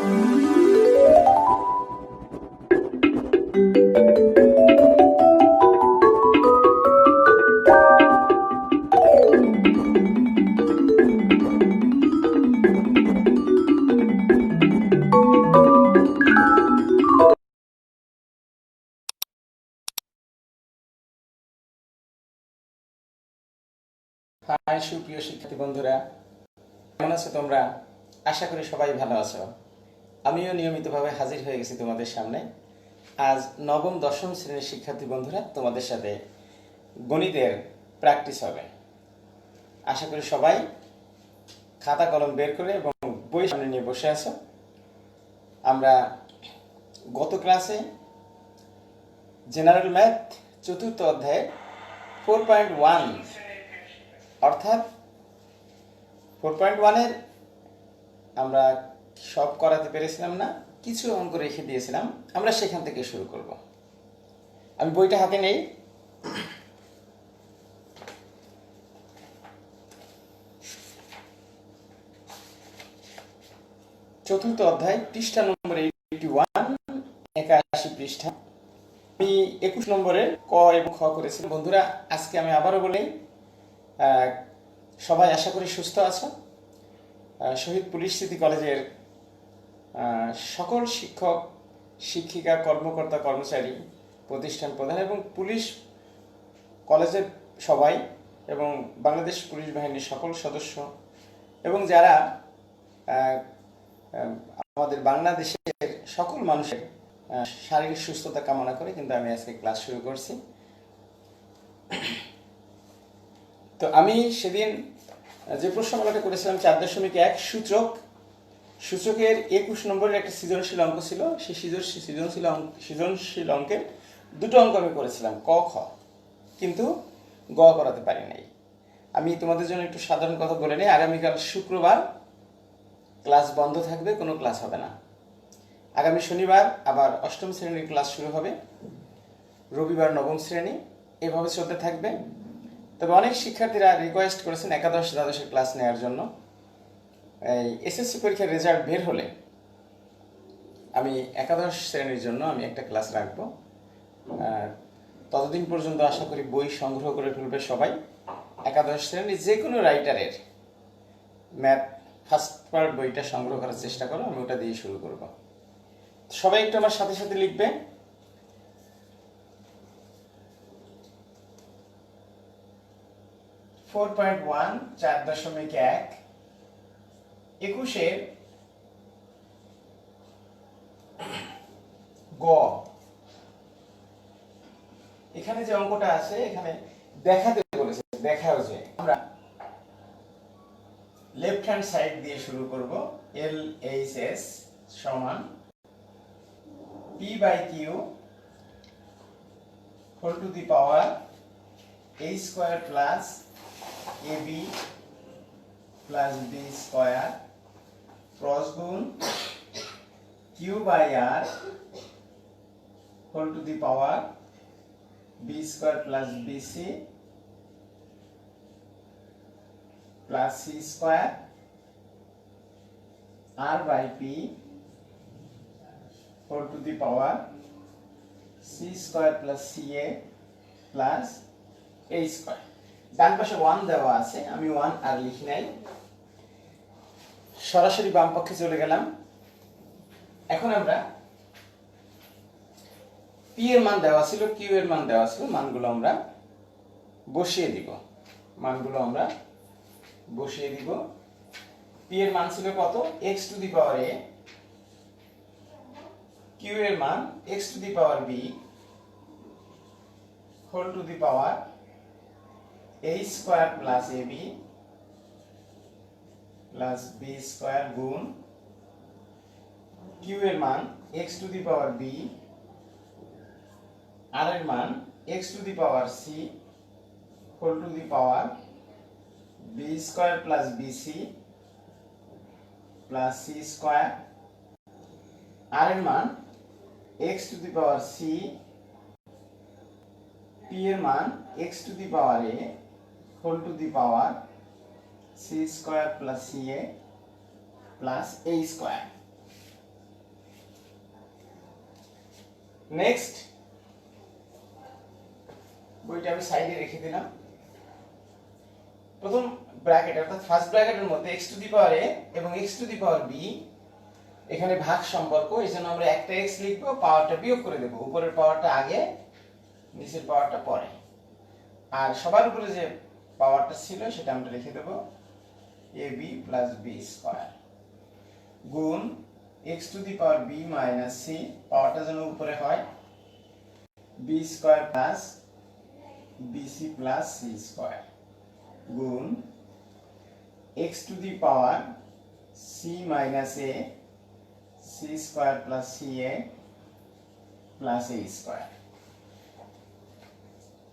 High সুপ্রিয় শিক্ষার্থী বন্ধুরা, কেমন আছো তোমরা? আশা করি সবাই ভালো আছো। আমিও নিয়মিতভাবে হাজির হয়ে গেছি তোমাদের সামনে। আজ নবম দশম শ্রেণীর শিক্ষার্থী বন্ধুরা, তোমাদের সাথে গণিতের প্র্যাকটিস হবে। আশা করি সবাই খাতা কলম বের করে এবং বই সামনে নিয়ে বসে আছো। আমরা গত ক্লাসে জেনারেল ম্যাথ চতুর্থ অধ্যায়ে 4.1 অর্থাৎ 4.1-এর আমরা সব করাতে পেরেছিলাম না, কিছু অঙ্ক রেখে দিয়েছিলাম। আমরা সেখান থেকে শুরু করব। আমি বইটা হাতে নেই। চতুর্থ অধ্যায়, পৃষ্ঠা নম্বর 81, 81 পৃষ্ঠা। আমি 21 নম্বরের ক এবং খ করেছিলাম। বন্ধুরা, আজকে আমি আবারও বলি, সবাই আশা করি সুস্থ আছো। শহীদ পুলিশ স্মৃতি কলেজের সকল শিক্ষক, শিক্ষিকা, কর্মকর্তা, কর্মচারী, প্রতিষ্ঠান প্রধান এবং পুলিশ কলেজের সবাই এবং বাংলাদেশ পুলিশ বাহিনীর সকল সদস্য এবং যারা আমাদের বাংলাদেশের সকল মানুষের শারীরিক সুস্থতা কামনা করে কিন্তু আমি আজকে ক্লাস শুরু করছি। তো আমি সেদিন যে প্রশ্নমালাটা করেছিলাম 4.1 সূচকের 21 নম্বরের একটা সৃজনশীল অঙ্ক ছিল। সেই সৃজনশীল অঙ্কের দুটো অঙ্ক আমি করেছিলাম, ক খ, কিন্তু গ করাতে পারি নাই। আমি তোমাদের জন্য একটু সাধারণ কথা বলে নিই। আগামীকাল শুক্রবার ক্লাস বন্ধ থাকবে, কোনো ক্লাস হবে না। আগামী শনিবার আবার অষ্টম শ্রেণীর ক্লাস শুরু হবে, রবিবার নবম শ্রেণী, এভাবে চলতে থাকবে। তবে অনেক শিক্ষার্থীরা রিকোয়েস্ট করেছেন একাদশ দ্বাদশের ক্লাস নেওয়ার জন্য। এই এসএসসি পরীক্ষার রেজাল্ট বের হলে আমি একাদশ শ্রেণীর জন্য আমি একটা ক্লাস রাখবো। ততদিন পর্যন্ত আশা করি বই সংগ্রহ করে ফেলবে সবাই। একাদশ শ্রেণীর যে কোনো রাইটারের ম্যাথ ফার্স্ট পার্ট বইটা সংগ্রহ করার চেষ্টা করো, আমি ওটা দিয়ে শুরু করব। সবাই একটু আমার সাথে সাথে লিখবে। 4.1 4.1 21-এর গ। এখানে যে অঙ্কটা আছে, এখানে দেখাতে বলেছে, দেখাও যে আমরা লেফট হ্যান্ড সাইড দিয়ে শুরু করব। LHS সমান P/Q whole to the power A square plus AB plus B square cross গুণ Q/R whole to the power B square plus BC plus C square R/P whole to the power C square plus CA plus A square. ডান পাশে 1 দেওয়া আছে, আমি 1 আর লিখি নাই, সরাসরি বাম পক্ষে চলে গেলাম। এখন আমরা P এর মান দেওয়া ছিল, Q এর মান দেওয়া ছিল, মানগুলো আমরা বসিয়ে দিব। P এর মান ছিল কত? x to the power a, Q এর মান x to the power b whole to the power a square plus ab plus b square গুণ Q এর মান x to the power b, r এর মান x to the power c whole to the power b square plus bc plus c square, r এর মান x to the power c, p এর মান x to the power a whole to the power c square plus ca plus a square. Next বইটা আমি সাইডে রেখে দিলাম। প্রথম ব্র্যাকেট অর্থাৎ ফার্স্ট ব্র্যাকেটের মধ্যে x to the power a এবং x to the power b এখানে ভাগ সম্পর্ক, এই জন্য আমরা একটা x লিখবো, পাওয়ারটা বিয়োগ করে দেবো, উপরের পাওয়ারটা আগে নিচের পাওয়ারটা পরে। আর সবার উপরে যে পাওয়ারটা ছিল সেটা আমরা লিখে দেবো ab প্লাস b স্কয়ার গুণ x to the power b minus c, পাওয়ারটা যেন উপরে হয়, b square plus bc plus c square গুণ x to the power c minus a c square plus ca plus a square.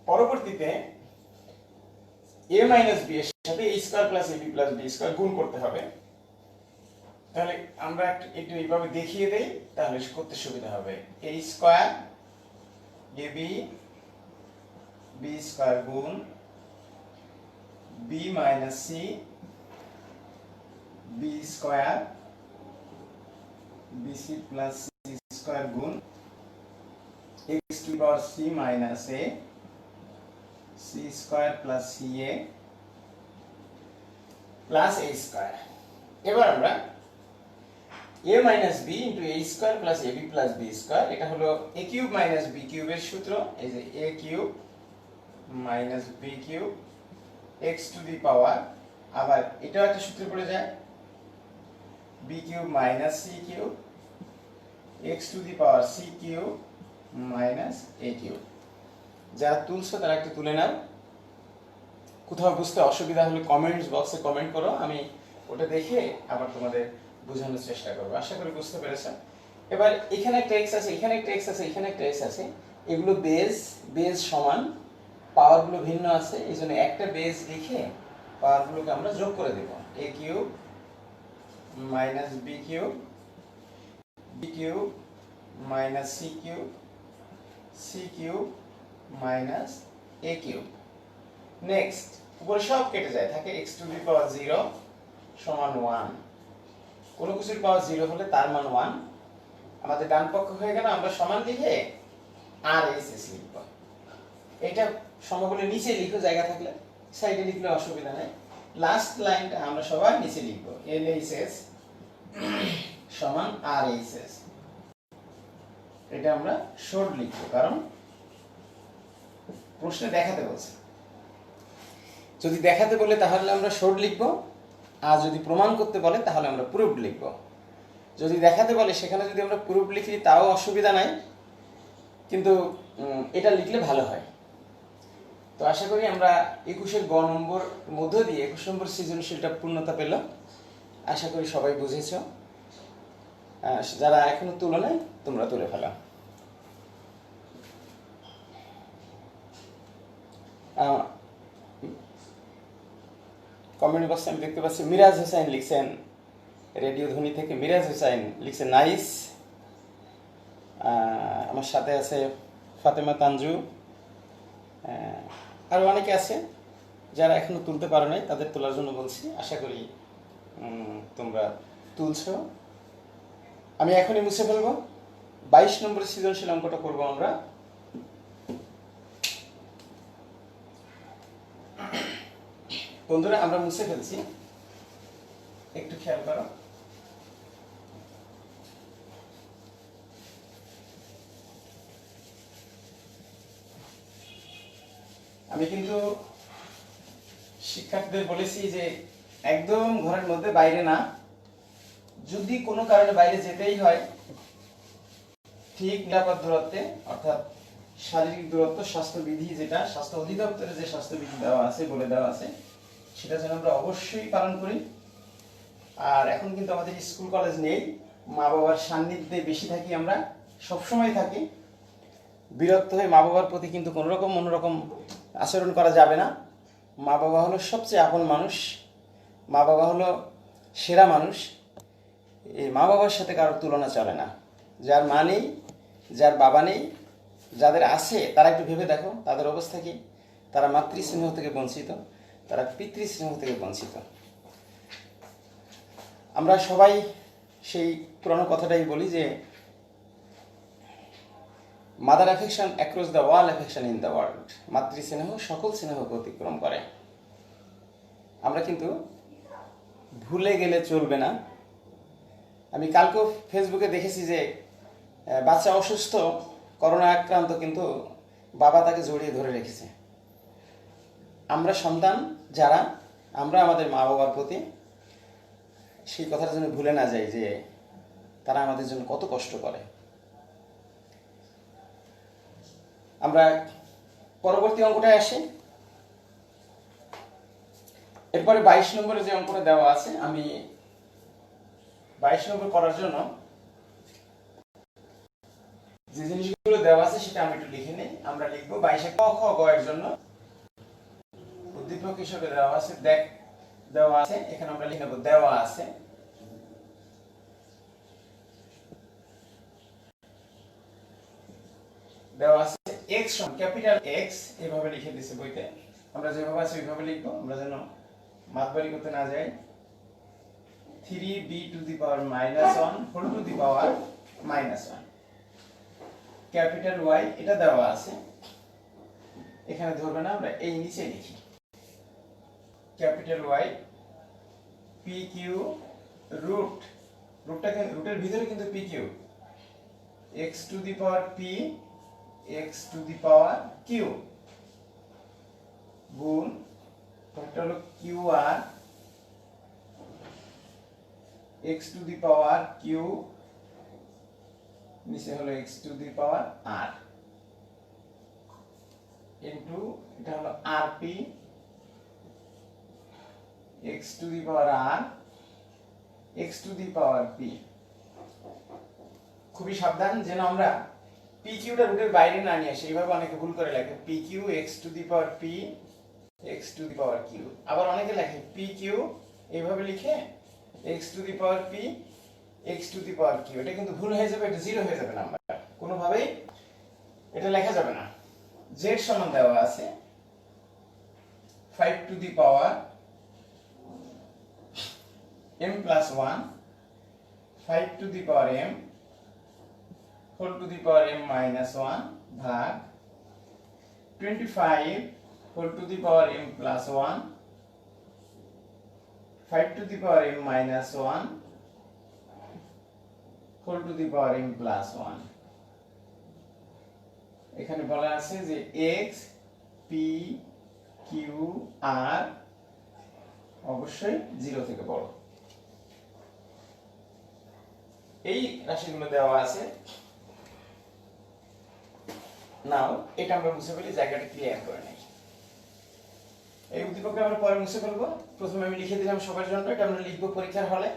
পরবর্তীতে a minus b এর সাথে a square plus ab plus b square গুণ করতে হবে। তাহলে আমরা একটু এইভাবে দেখিয়ে দেই, তাহলে করতে সুবিধা হবে। a square ab b square গুণ b minus c b square bc plus c square গুণ x to the power c minus a c square plus ca plus a square. এবার আমরা a minus b into a square plus ab plus b square, এটা হলো a cube minus b কিউবের সূত্র। এই যে a cube minus b cube x to the power, আবার এটাও একটা সূত্রে পড়ে যায়, b cube minus c cube x to the power c cube minus a cube. যারা তুলছো তারা একটু তুলে নাও। কোথাও বুঝতে অসুবিধা হলে কমেন্টস বক্সে কমেন্ট করো, আমি ওটা দেখে আবার তোমাদের বোঝানোর চেষ্টা করবো। আশা করি বুঝতে পেরেছ। এবার এখানে একটা x আছে, এখানে একটা x আছে, এখানে একটা x আছে, এগুলো বেজ সমান, পাওয়ারগুলো ভিন্ন আছে, এই জন্য একটা বেজ লিখে পাওয়ারগুলোকে আমরা যোগ করে দেব। a cube minus b cube minus c cube minus a cube. Next উপরে সব কেটে যায়, থাকে x টু দি পাওয়ার 0 সমান 1। কোনো কিছুর পাওয়ার 0 হলে তার মান 1। আমাদের ডান পক্ষ হয়ে গেল, আমরা সমান লিখে আর এস এস লিখব। এটা সমকলের নিচে লিখো, জায়গা থাকলে সাইডে লিখলে অসুবিধা নেই। লাস্ট লাইনটা আমরা সবাই নিচে লিখব, এল এইচ এস সমান আর এইচ এস। এটা আমরা শর্ট লিখব, কারণ প্রশ্নে দেখাতে বলছে। যদি দেখাতে বলে তাহলে আমরা শর্ট লিখব, আর যদি প্রমাণ করতে বলে তাহলে আমরা প্রুফড লিখব। যদি দেখাতে বলে সেখানে যদি আমরা প্রুফ লিখি তাও অসুবিধা নাই, কিন্তু এটা লিখলে ভালো হয়। তো আশা করি আমরা 21-এর গ নম্বর মধ্য দিয়ে 21 নম্বর সৃজনশীলটা পূর্ণতা পেল। আশা করি সবাই বুঝেছ। যারা এখনো তুলো নাই তোমরা তুলে ফেলো। কমেন্ট বক্সে আমি দেখতে পাচ্ছি মিরাজ হোসেন লিখছেন, রেডিও ধ্বনি থেকে মিরাজ হোসেন লিখছেন নাইস। আমার সাথে আছে ফাতেমা তানজু, আরও অনেকে আছে যারা এখনো তুলতে পারো নাই, তাদের তোলার জন্য বলছি। আশা করি তোমরা তুলছ। আমি এখনই মুছে ফেলবো। 22 নম্বরের সৃজনশীল অঙ্কটা করবো আমরা। বন্ধুরা আমরা মুছে ফেলছি, একটু খেয়াল করো। আমি কিন্তু শিক্ষার্থীদের বলেছি যে একদম ঘরের মধ্যে, বাইরে না। যদি কোনো কারণে বাইরে যেতেই হয় ঠিক নিরাপদ দূরত্বে, অর্থাৎ শারীরিক দূরত্ব, স্বাস্থ্যবিধি, যেটা স্বাস্থ্য অধিদপ্তরে যে স্বাস্থ্যবিধি দেওয়া আছে, বলে দেওয়া আছে, সেটা যেন আমরা অবশ্যই পালন করি। আর এখন কিন্তু আমাদের স্কুল কলেজ নেই, মা বাবার সান্নিধ্যে বেশি থাকি, আমরা সবসময় থাকি। বিরক্ত হয়ে মা বাবার প্রতি কিন্তু কোনোরকম অন্যরকম আচরণ করা যাবে না। মা বাবা হলো সবচেয়ে আপন মানুষ, মা বাবা হলো সেরা মানুষ। এই মা বাবার সাথে কারোর তুলনা চলে না। যার মা নেই, যার বাবা নেই, যাদের আছে তারা একটু ভেবে দেখো তাদের অবস্থা কি। তারা মাতৃস্নেহ থেকে বঞ্চিত, তারা পিতৃস্নেহ থেকে বঞ্চিত। আমরা সবাই সেই পুরনো কথাটাই বলি যে mother affection across the wall affection in the world, মাতৃস্নেহ সকল স্নেহকে অতিক্রম করে। আমরা কিন্তু ভুলে গেলে চলবে না। আমি কালকেও ফেসবুকে দেখেছি যে বাচ্চা অসুস্থ, করোনা আক্রান্ত, কিন্তু বাবা তাকে জড়িয়ে ধরে রেখেছে। আমরা সন্তান যারা, আমরা আমাদের মা বাবার প্রতি সেই কথাটা যেন ভুলে না যাই যে তারা আমাদের জন্য কত কষ্ট করে। আমরা পরবর্তী অঙ্কটায় আসি। এরপরে 22 নম্বরে যে অঙ্কটা দেওয়া আছে, আমি 22 নম্বর করার জন্য যে জিনিসগুলো দেওয়া আছে সেটা আমি একটু লিখে নিই। আমরা লিখবো 22 ক খ গ এর জন্য উদ্দীপক হিসেবে দেওয়া আছে দেওয়া আছে, এখানে আমরা লিখে নেব দেওয়া আছে x সমান ক্যাপিটাল X, এইভাবে লিখে দিয়েছে বইতে। আমরা যেভাবে আছে ওইভাবে লিখবো, আমরা যেন মাতবাড়ি করতে না যাই। 3b to the power -1 whole to the power -1 capital Y, এটা দেওয়া আছে, এখানে ধরবে না, আমরা এই নিচে লিখি ক্যাপিটাল Y PQ রুটের ভিতরে কিন্তু PQ x to the power P x to the power Q গুণ এটা হলো QR x to the power Q নিচে হলো x to the power R into এটা হলো RP x to the power R x to the power P। খুবই সাবধান যেন আমরা PQ টা রুটের বাইরে না নিয়ে আসি, এইভাবে অনেকে ভুল করে লেখে PQ x to the power P x to the power Q, আবার অনেকে লেখে PQ এইভাবে লিখে x to the power P x to the power Q। এটা কিন্তু ভুল হয়ে যাবে, এটা জিরো হয়ে যাবে নাম্বারটা, কোনোভাবেই এটা লেখা যাবে না। z সমান দেওয়া আছে 5 to the power m plus 1 5 to the power m whole to the power m minus 1 ভাগ 25 whole to the power m plus 1 5 to the power m minus 1 whole to the power m plus 1। এখানে বলা আছে যে x p q r অবশ্যই 0 থেকে বড়। এই রাশিগুলো দেওয়া আছে। নাও এটা আমরা মুছে ফেলি, জায়গাটা ক্লিয়ার করে নেই। এই উদ্দীপকটা আমরা পরে মুছে ফেলবো। প্রথমে আমি লিখে দিলাম সবার জন্য, এটা আমরা লিখবো পরীক্ষার হলে।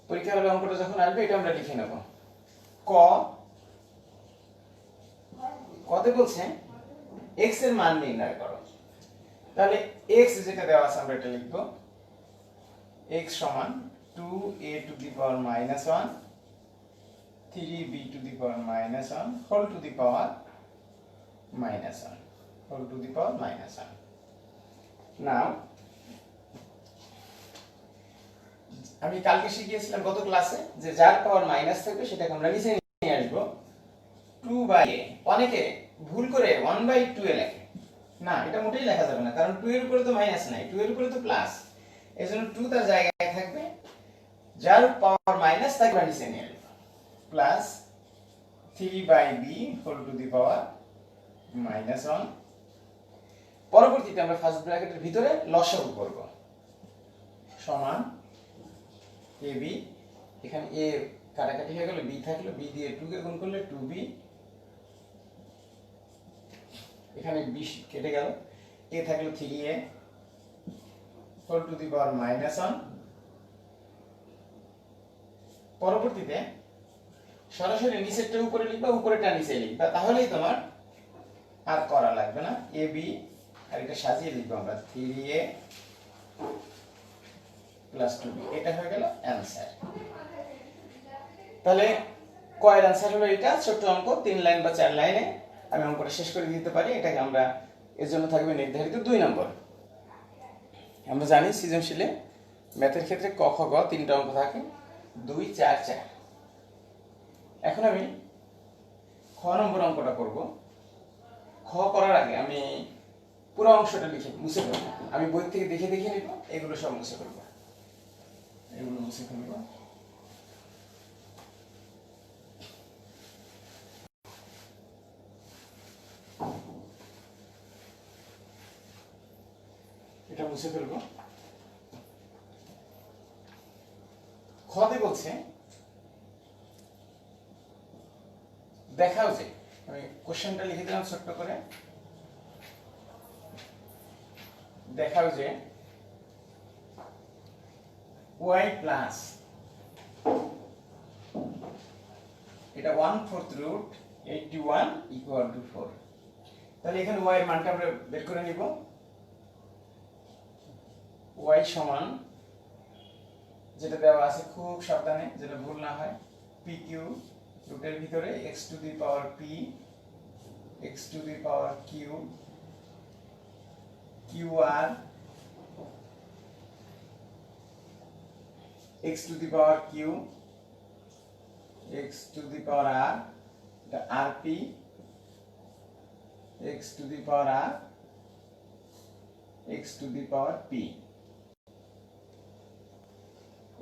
পরীক্ষার হলে অঙ্কটা যখন আসবে এটা আমরা লিখে নেব। কতে বলছে x এর মান নির্ণয় করো, তাহলে x যেটা দেওয়া আছে আমরা এটা লিখবো x সমান 2a to the power -1 3b to the power -1 whole to the power -1 whole to the power -1। Now আমি কালকে শিখিয়েছিলাম গত ক্লাসে যে যার পাওয়ার মাইনাস থাকবে সেটাকে আমরা নিচে নিয়ে আসবো 2/a। অনেকে ভুল করে 1/2 এ লেখে, না এটা মোটেই লেখা যাবে না, কারণ 2 এর উপরে তো মাইনাস নাই, 2 এর উপরে তো প্লাস, এজন্য 2 তার জায়গায় থাকবে, যার পাওয়ার মাইনাস তাকে আমরা নিচে নিয়ে আসবো plus 3/b whole to the power -1। পরবর্তীতে আমরা ফার্স্ট ব্র্যাকেটের ভিতরে লসাগু করব সমান ab, এখানে a কাটাকাটি হয়ে গেল, b থাকলো, b দিয়ে 2 কে গুণ করলে 2b, এখানে b কেটে গেল, a থাকলো 3a whole to the power -1। পরবর্তীতে সরাসরি নিচেরটা উপরে লিখবা, উপরেরটা নিচে লিখবা, তাহলেই তোমার আর করা লাগবে না। ab আর এটা সাজিয়ে লিখবো আমরা 3a প্লাস 2b, এটা হয়ে গেল অ্যানসার। তাহলে কয়ের অ্যানসার হলো এটা, ছোট অঙ্ক 3 লাইন বা 4 লাইনে আমি অঙ্কটা শেষ করে দিতে পারি। এটাকে আমরা এর জন্য থাকবে নির্ধারিত 2 নম্বর। আমরা জানি সৃজনশীলে ম্যাথের ক্ষেত্রে ক খ গ 3টা অঙ্ক থাকে, 2 4 4। এখন আমি খ নম্বর অঙ্কটা করব। খ করার আগে আমি পুরো অংশটা মুছে ফেলবো। আমি বই থেকে দেখে দেখে নিব, এগুলো সব মুছে ফেলবো, এগুলো মুছে ফেলবো। এটা মুছে ফেলবো। খতে বলছে দেখাও যে, আমি কোশ্চেনটা লিখে দিলাম ছোট্ট করে, দেখাও যে y প্লাস এটা 1/4 রুট 81 ইকুয়াল টু 4। তাহলে এখানে y এর মানটা আমরা বের করে নিব। y সমান যেটা দেওয়া আছে, খুব সাবধানে যেটা ভুল না হয়, pq রুটের ভিতরে x to the power p x to the power q qr x to the power q x to the power r the rp x to the power r x to the power p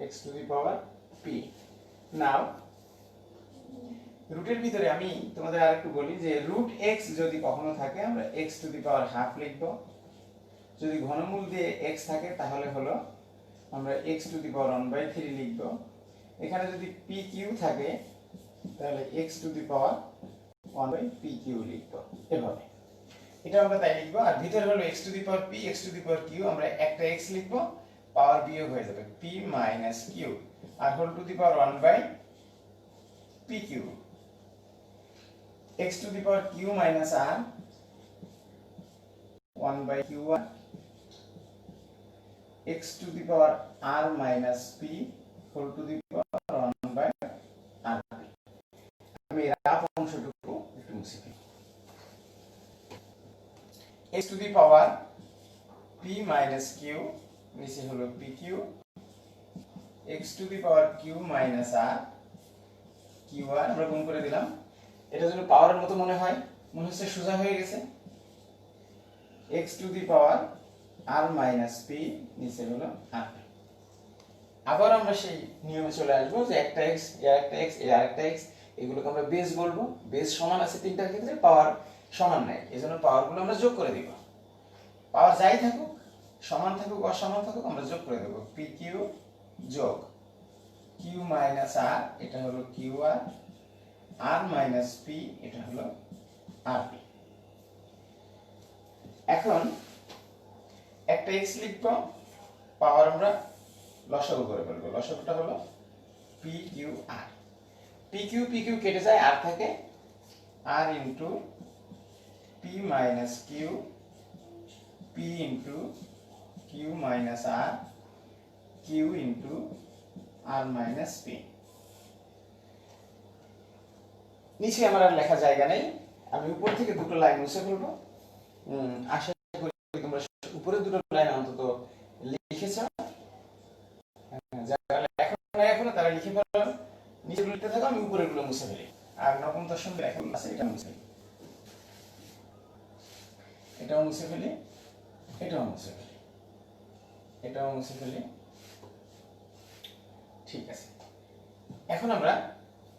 x to the power p। নাও রুটের ভিতরে আমি তোমাদের আরেকটু বলি যে root x যদি কখনো থাকে আমরা x to the power half লিখব, যদি ঘনমূল দিয়ে x থাকে তাহলে হলো আমরা x to the power 1/3 লিখব। এখানে যদি pq থাকে তাহলে x to the power 1/pq লিখব, এভাবে এটা আমরা তাই লিখব। আর ভিতরে হলো x to the power p x to the power q, আমরা একটা x লিখব, পাওয়ার বিয়োগ হয়ে যাবে p minus q, আর whole to the power 1/pq x to the power q minus r 1/qr x to the power r minus p whole to the power 1/rp। আমি rough অংশটুকু একটু মুছে দিই। x to the power p minus q নিচে হলো pq x to the power q minus r qr আমরা গুণ করে দিলাম। এটা যদি পাওয়ারের মতো মনে হয়, মনে হচ্ছে সোজা হয়ে গেছে। x to the power r minus p নিচে হলো rp। আবার আমরা সেই নিয়মে চলে আসবো যে একটা x এর একটা x এর আরেকটা x, এগুলোকে আমরা বেস বলবো। বেস সমান আছে তিনটার ক্ষেত্রে, পাওয়ার সমান নাই, এজন্য পাওয়ারগুলো আমরা যোগ করে দিব। পাওয়ার যাই থাকুক, সমান থাকুক অসমান থাকুক, আমরা যোগ করে দেব। pq যোগ q minus r এটা হলো qr, r minus p এটা হলো rp। এখন একটা x লিখব, পাওয়ার আমরা লসাগু করে ফেলবো। লসাগুটা হলো pqr, pq কেটে যায়, r থাকে r into p minus q p into q minus r q into r minus p। নিচে আমার আর লেখার জায়গা নেই, আমি উপর থেকে দুটো লাইন মুছে ফেলবো। আশা করি তোমরা উপরে দুটো লাইন অন্তত লিখেছো। যারা এখনো তারা লিখে ফেলো, নিচে লিখতে থাকো, আমি উপরে গুলো মুছে ফেলি। আর নবম দশম লেখা আছে এটা মুছে ফেলি, এটাও মুছে ফেলি, এটাও মুছে ফেলি, এটাও মুছে ফেলি। ঠিক আছে, এখন আমরা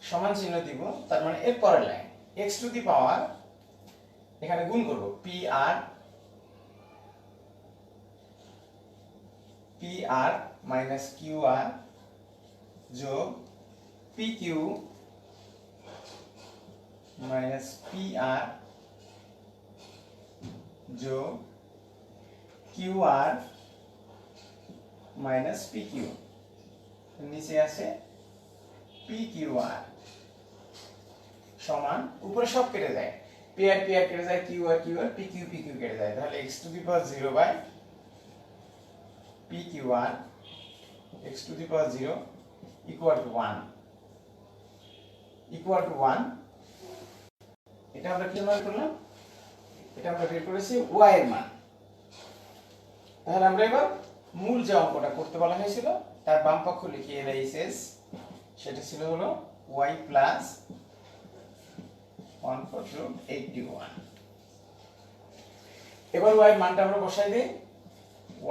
সমান চিহ্ন দিব, তার মানে এর পরের লাইন x টু দি পাওয়ার, এখানে গুণ করব pr minus qr যোগ pq minus pr যোগ qr minus pq, নিচে আছে pqr সমান, উপরে সব কেটে যায়, pr কেটে যায়, qr pq কেটে যায়, তাহলে x to the power 0 by pqr x to the power 0 equal to 1 এটা আমরা কি মান করলাম, এটা আমরা বের করেছি y এর মান। তাহলে আমরা এবার মূল যে অঙ্কটা করতে বলা হয়েছিল তার বাম পক্ষ লিখিয়ে দেই শেষ, সেটা ছিল হলো y প্লাস 1/4 রুট 81। এবার y এর মানটা আমরা বসাই দিই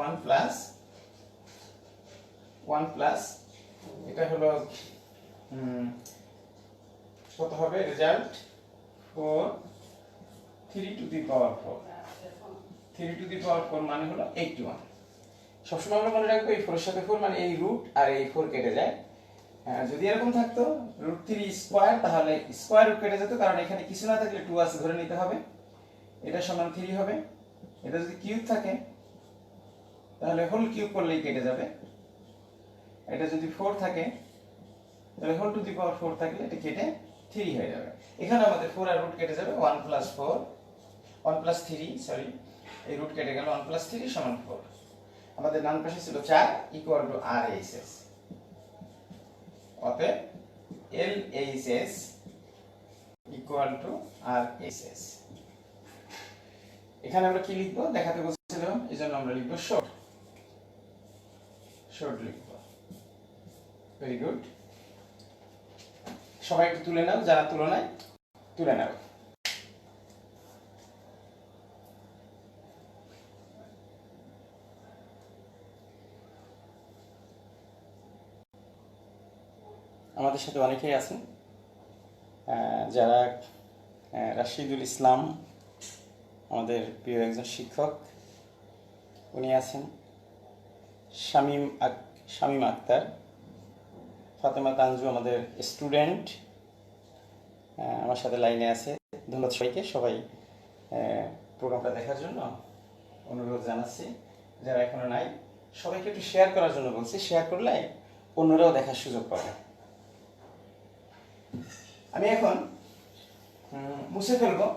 1 প্লাস এটা হলো কত হবে result 4 3 to the power 4 3 to the power 4 মানে হলো 81। সবসময় আমরা মনে রাখবো এই 4 এর সাথে 4 মানে এই রুট আর এই 4 কেটে যায়। যদি এরকম থাকতো √3 স্কয়ার তাহলে স্কয়ার রুট কেটে যেত, কারণ এখানে কিছু না থাকলে 2 আছে ধরে নিতে হবে, এটা সমান 3 হবে। এটা যদি কিউব থাকে তাহলে হোল কিউব করলেই কেটে যাবে। এটা যদি 4 থাকে তাহলে হোল টু দি পাওয়ার 4 থাকলে এটা কেটে 3 হয়ে যাবে। এখানে আমাদের 4 আর রুট কেটে যাবে 1 প্লাস 3 সরি এই রুট কেটে গেল 1 প্লাস 3 সমান 4। আমাদের ডান পাশে ছিল 4 ইকুয়াল টু RHS, অতএব LHS ইকুয়াল টু RHS। এখানে আমরা কি লিখবো দেখাতে বলছিলাম, এজন্য আমরা লিখবো শর্ট লিখবো। ভেরি গুড, সবাই একটু তুলে নাও, যারা তুলনায় তুলে নাও। আমাদের সাথে অনেকেই আছেন যারা রাশিদুল ইসলাম আমাদের প্রিয় একজন শিক্ষক, উনি আছেন। শামীম আক্তার, ফাতেমা তানজু আমাদের স্টুডেন্ট আমার সাথে লাইনে আছে। ধন্যবাদ সবাইকে, সবাই প্রোগ্রামটা দেখার জন্য অনুরোধ জানাচ্ছি। যারা এখনো নাই সবাইকে একটু শেয়ার করার জন্য বলছি, শেয়ার করলে অন্যরাও দেখার সুযোগ পাবে। আমি এখন মুছে ফেলবো,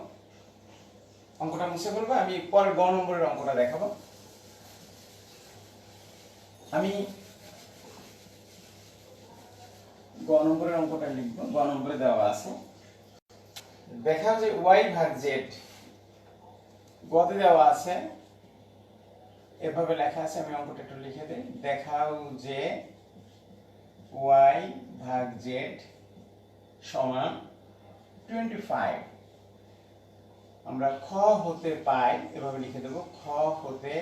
অঙ্কটা মুছে ফেলবো। আমি পরের গ নম্বরের অঙ্কটা দেখাবো। আমি গ নম্বরের অঙ্কটা লিখবো। গ নম্বরে দেওয়া আছে, দেখাও যে y ভাগ z, গতে দেওয়া আছে এভাবে লেখা আছে। আমি অঙ্কটা একটু লিখে দেই। দেখাও যে y ভাগ z সমান 25। আমরা খ হতে পাই এভাবে লিখে দেব, খ হতে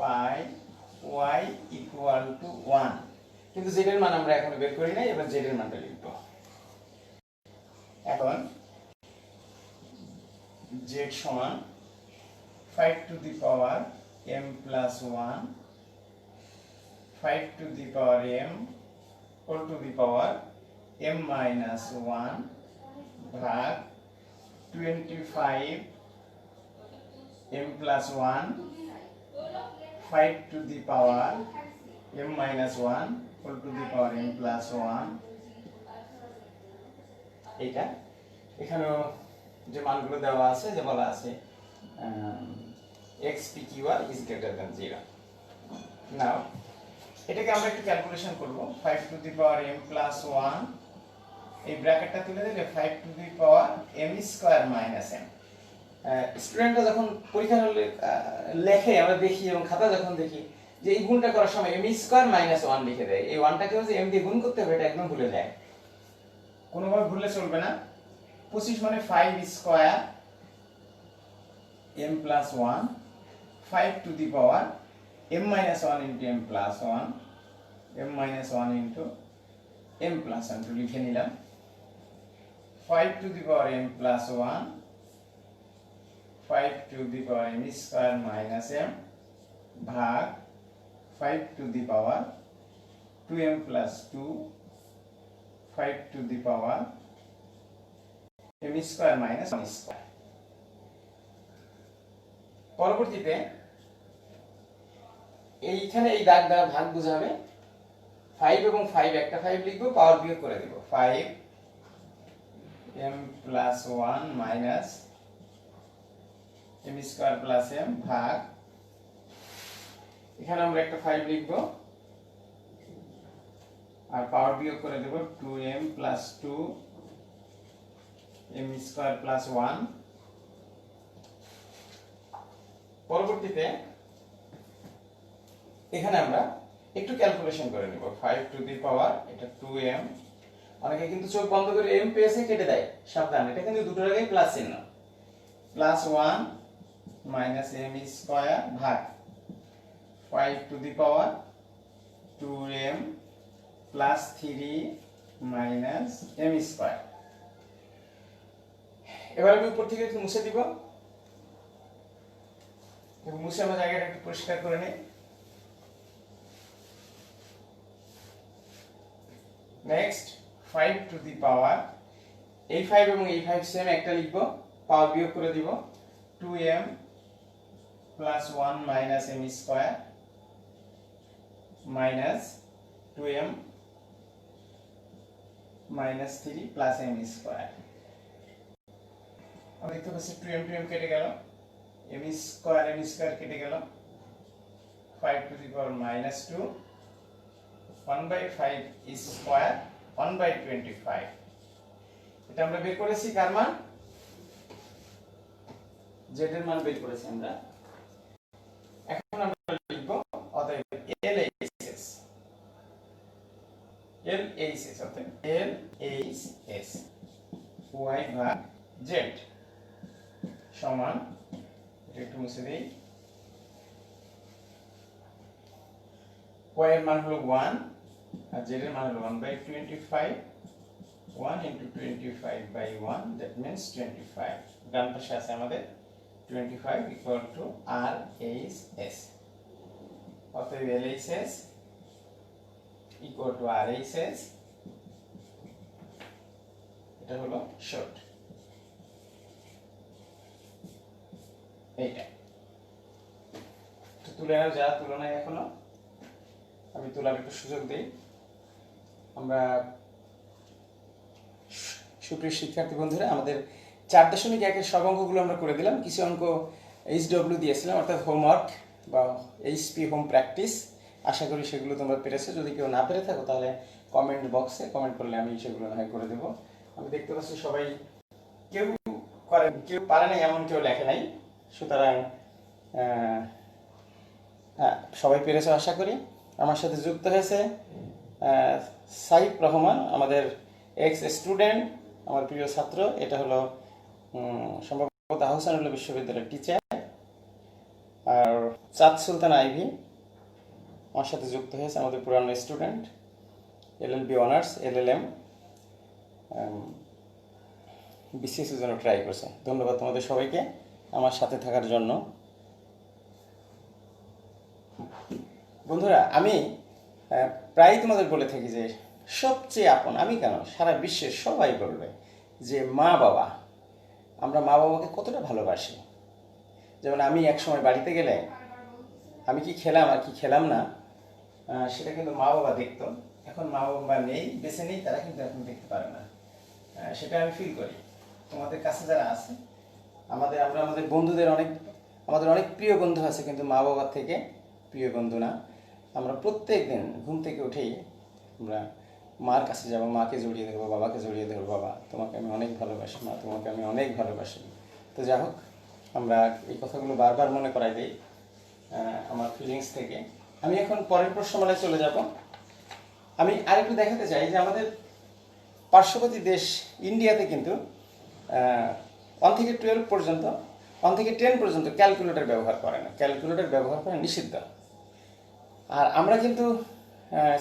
পাই y ইকুয়াল টু 1। কিন্তু z এর মান আমরা এখনো বের করি নাই, এবার z এর মানটা লিখব। এখন z সমান 5 to the power m plus 1, 5 to the power m whole to the power m minus 1 ভাগ 25 m plus 1, 5 to the power m minus 1 whole to the power m plus 1। এইটা এখানেও যে মানগুলো দেওয়া আছে, যে বলা আছে x p q r is greater than 0। নাও এটাকে আমরা একটু ক্যালকুলেশন করব। 5 to the power m plus 1, এই ব্র্যাকেটটা তুলে দিলে 5 to the power m square minus m। স্টুডেন্টরা যখন পরীক্ষা হলে লেখে, আমরা দেখি এবং খাতা যখন দেখি যে এই গুণটা করার সময় m স্কয়ার মাইনাস 1 লিখে দেয়। এই 1টাকেও যে m দিয়ে গুণ করতে হবে এটা একদম ভুলে যায়, কোনোভাবে ভুললে চলবে না। 25 মানে 5 square m plus 1, 5 to the power m minus 1 into m plus 1, m minus 1 into m plus 1 তো লিখে নিলাম। 5 to the power m plus 1, 5 to the power m square minus m ভাগ 5 to the power 2m plus 2, 5 to the power m square minus 1 square। পরবর্তীতে এইখানে এই দাগ দ্বারা ভাগ বোঝাবে। 5 এবং 5 একটা 5 লিখবো, পাওয়ার বিয়োগ করে দেব। 5 m plus 1 minus m square plus m ভাগ, এখানে আমরা একটা 5 লিখবো আর পাওয়ার বিয়োগ করে দেব 2m plus 2 m square plus 1। পরবর্তীতে এখানে আমরা একটু ক্যালকুলেশন করে নেব। 5 টু দি পাওয়ার এটা 2m অনেকে কিন্তু চোখ বন্ধ করে m পেয়েছে কেটে দেয়, সাবধান, এটা কিন্তু দুটোর আগে প্লাস চিহ্ন। প্লাস 1 মাইনাস m স্কয়ার ভাগ 5 to the power 2m plus 3 minus m square. এবার আমি উপর থেকে একটু মুছে দিব, মুছে আমরা জায়গাটা একটু পরিষ্কার করে নিই। নেক্সট 5 টু দি পাওয়ার, এই 5 এবং এই 5 সেম, একটা লিখব, পাওয়ার বিয়োগ করে দিব, 2m plus 1 minus m square minus 2m minus 3 plus m square. আমরা দেখতে পাচ্ছি 2m কেটে গেল, m স্কয়ার কেটে গেল, 5 to the power minus 2, 1/5 square 1/25। এটা আমরা বের করেছি কার মান? z এর মান বের করেছি আমরা। এখন আমরা লিখব অতএব LHS অতএব LHS y ভাগ z সমান, এটা একটু মুছে দেই, y এর মান হলো 1 আর z এর মান হলো 1/25, 1 into 25/1, that means 25। ডান পাশে আছে আমাদের 25 equal to RHS, অতএব LHS equal to RHS, এটা হলো শর্ট। এইটা তো তুলে নাও, যা তুলনায় এখনো আমি তোলার একটু সুযোগ দেই। আমরা সুপ্রিয় শিক্ষার্থী বন্ধুরা, আমাদের 4.1 সব অঙ্কগুলো আমরা করে দিলাম। কিছু অঙ্ক HW দিয়েছিলাম, অর্থাৎ হোমওয়ার্ক বা HP হোম প্র্যাকটিস। আশা করি সেগুলো তোমরা পেরেছো। যদি কেউ না পেরে থাকো তাহলে কমেন্ট বক্সে কমেন্ট করলে আমি সেগুলো না হয় করে দেবো। আমি দেখতে পাচ্ছি সবাই কেউ করে, কেউ পারে নাই এমন কেউ লেখে নাই, সুতরাং হ্যাঁ সবাই পেরেছো আশা করি। আমার সাথে যুক্ত হয়েছে সাইফ রহমান, আমাদের এক্স স্টুডেন্ট, আমার প্রিয় ছাত্র। এটা হলো সম্ভবত আহসানুল্লাহ বিশ্ববিদ্যালয়ের টিচার। আর চাঁদ সুলতান আইভি আমার সাথে যুক্ত হয়েছে, আমাদের পুরানো student, LLB honours, LLM, BCS এর জন্য ট্রাই করছে। ধন্যবাদ তোমাদের সবাইকে আমার সাথে থাকার জন্য। বন্ধুরা, আমি প্রায় তোমাদের বলে থাকি যে সবচেয়ে আপন, আমি কেন, সারা বিশ্বের সবাই বলবে যে মা বাবা, আমরা মা বাবাকে কতটা ভালোবাসি। যেমন আমি এক সময় বাড়িতে গেলে আমি কি খেলাম আর কি খেলাম না সেটা কিন্তু মা বাবা দেখতো। এখন মা বাবা নেই, বেঁচে নেই, তারা কিন্তু এখন দেখতে পারে না। সেটা আমি ফিল করি। তোমাদের কাছে যারা আছে, আমরা আমাদের বন্ধুদের আমাদের অনেক প্রিয় বন্ধু আছে, কিন্তু মা বাবার থেকে প্রিয় বন্ধু না। আমরা প্রত্যেক দিন ঘুম থেকে উঠেই আমরা মার কাছে যাবো, মাকে জড়িয়ে ধরবো, বাবাকে জড়িয়ে ধরবো, বাবা তোমাকে আমি অনেক ভালোবাসি, মা তোমাকে আমি অনেক ভালোবাসি। তো যাই হোক, আমরা এই কথাগুলো বারবার মনে করাই দিই আমার ফিলিংস থেকে। আমি এখন পরের প্রশ্নমালায় চলে যাব। আমি আরেকটু দেখাতে চাই যে আমাদের পার্শ্ববর্তী দেশ ইন্ডিয়াতে কিন্তু 1 থেকে 12 পর্যন্ত, 1 থেকে 10 পর্যন্ত ক্যালকুলেটর ব্যবহার করে না, ক্যালকুলেটর ব্যবহার করা নিষিদ্ধ। আর আমরা কিন্তু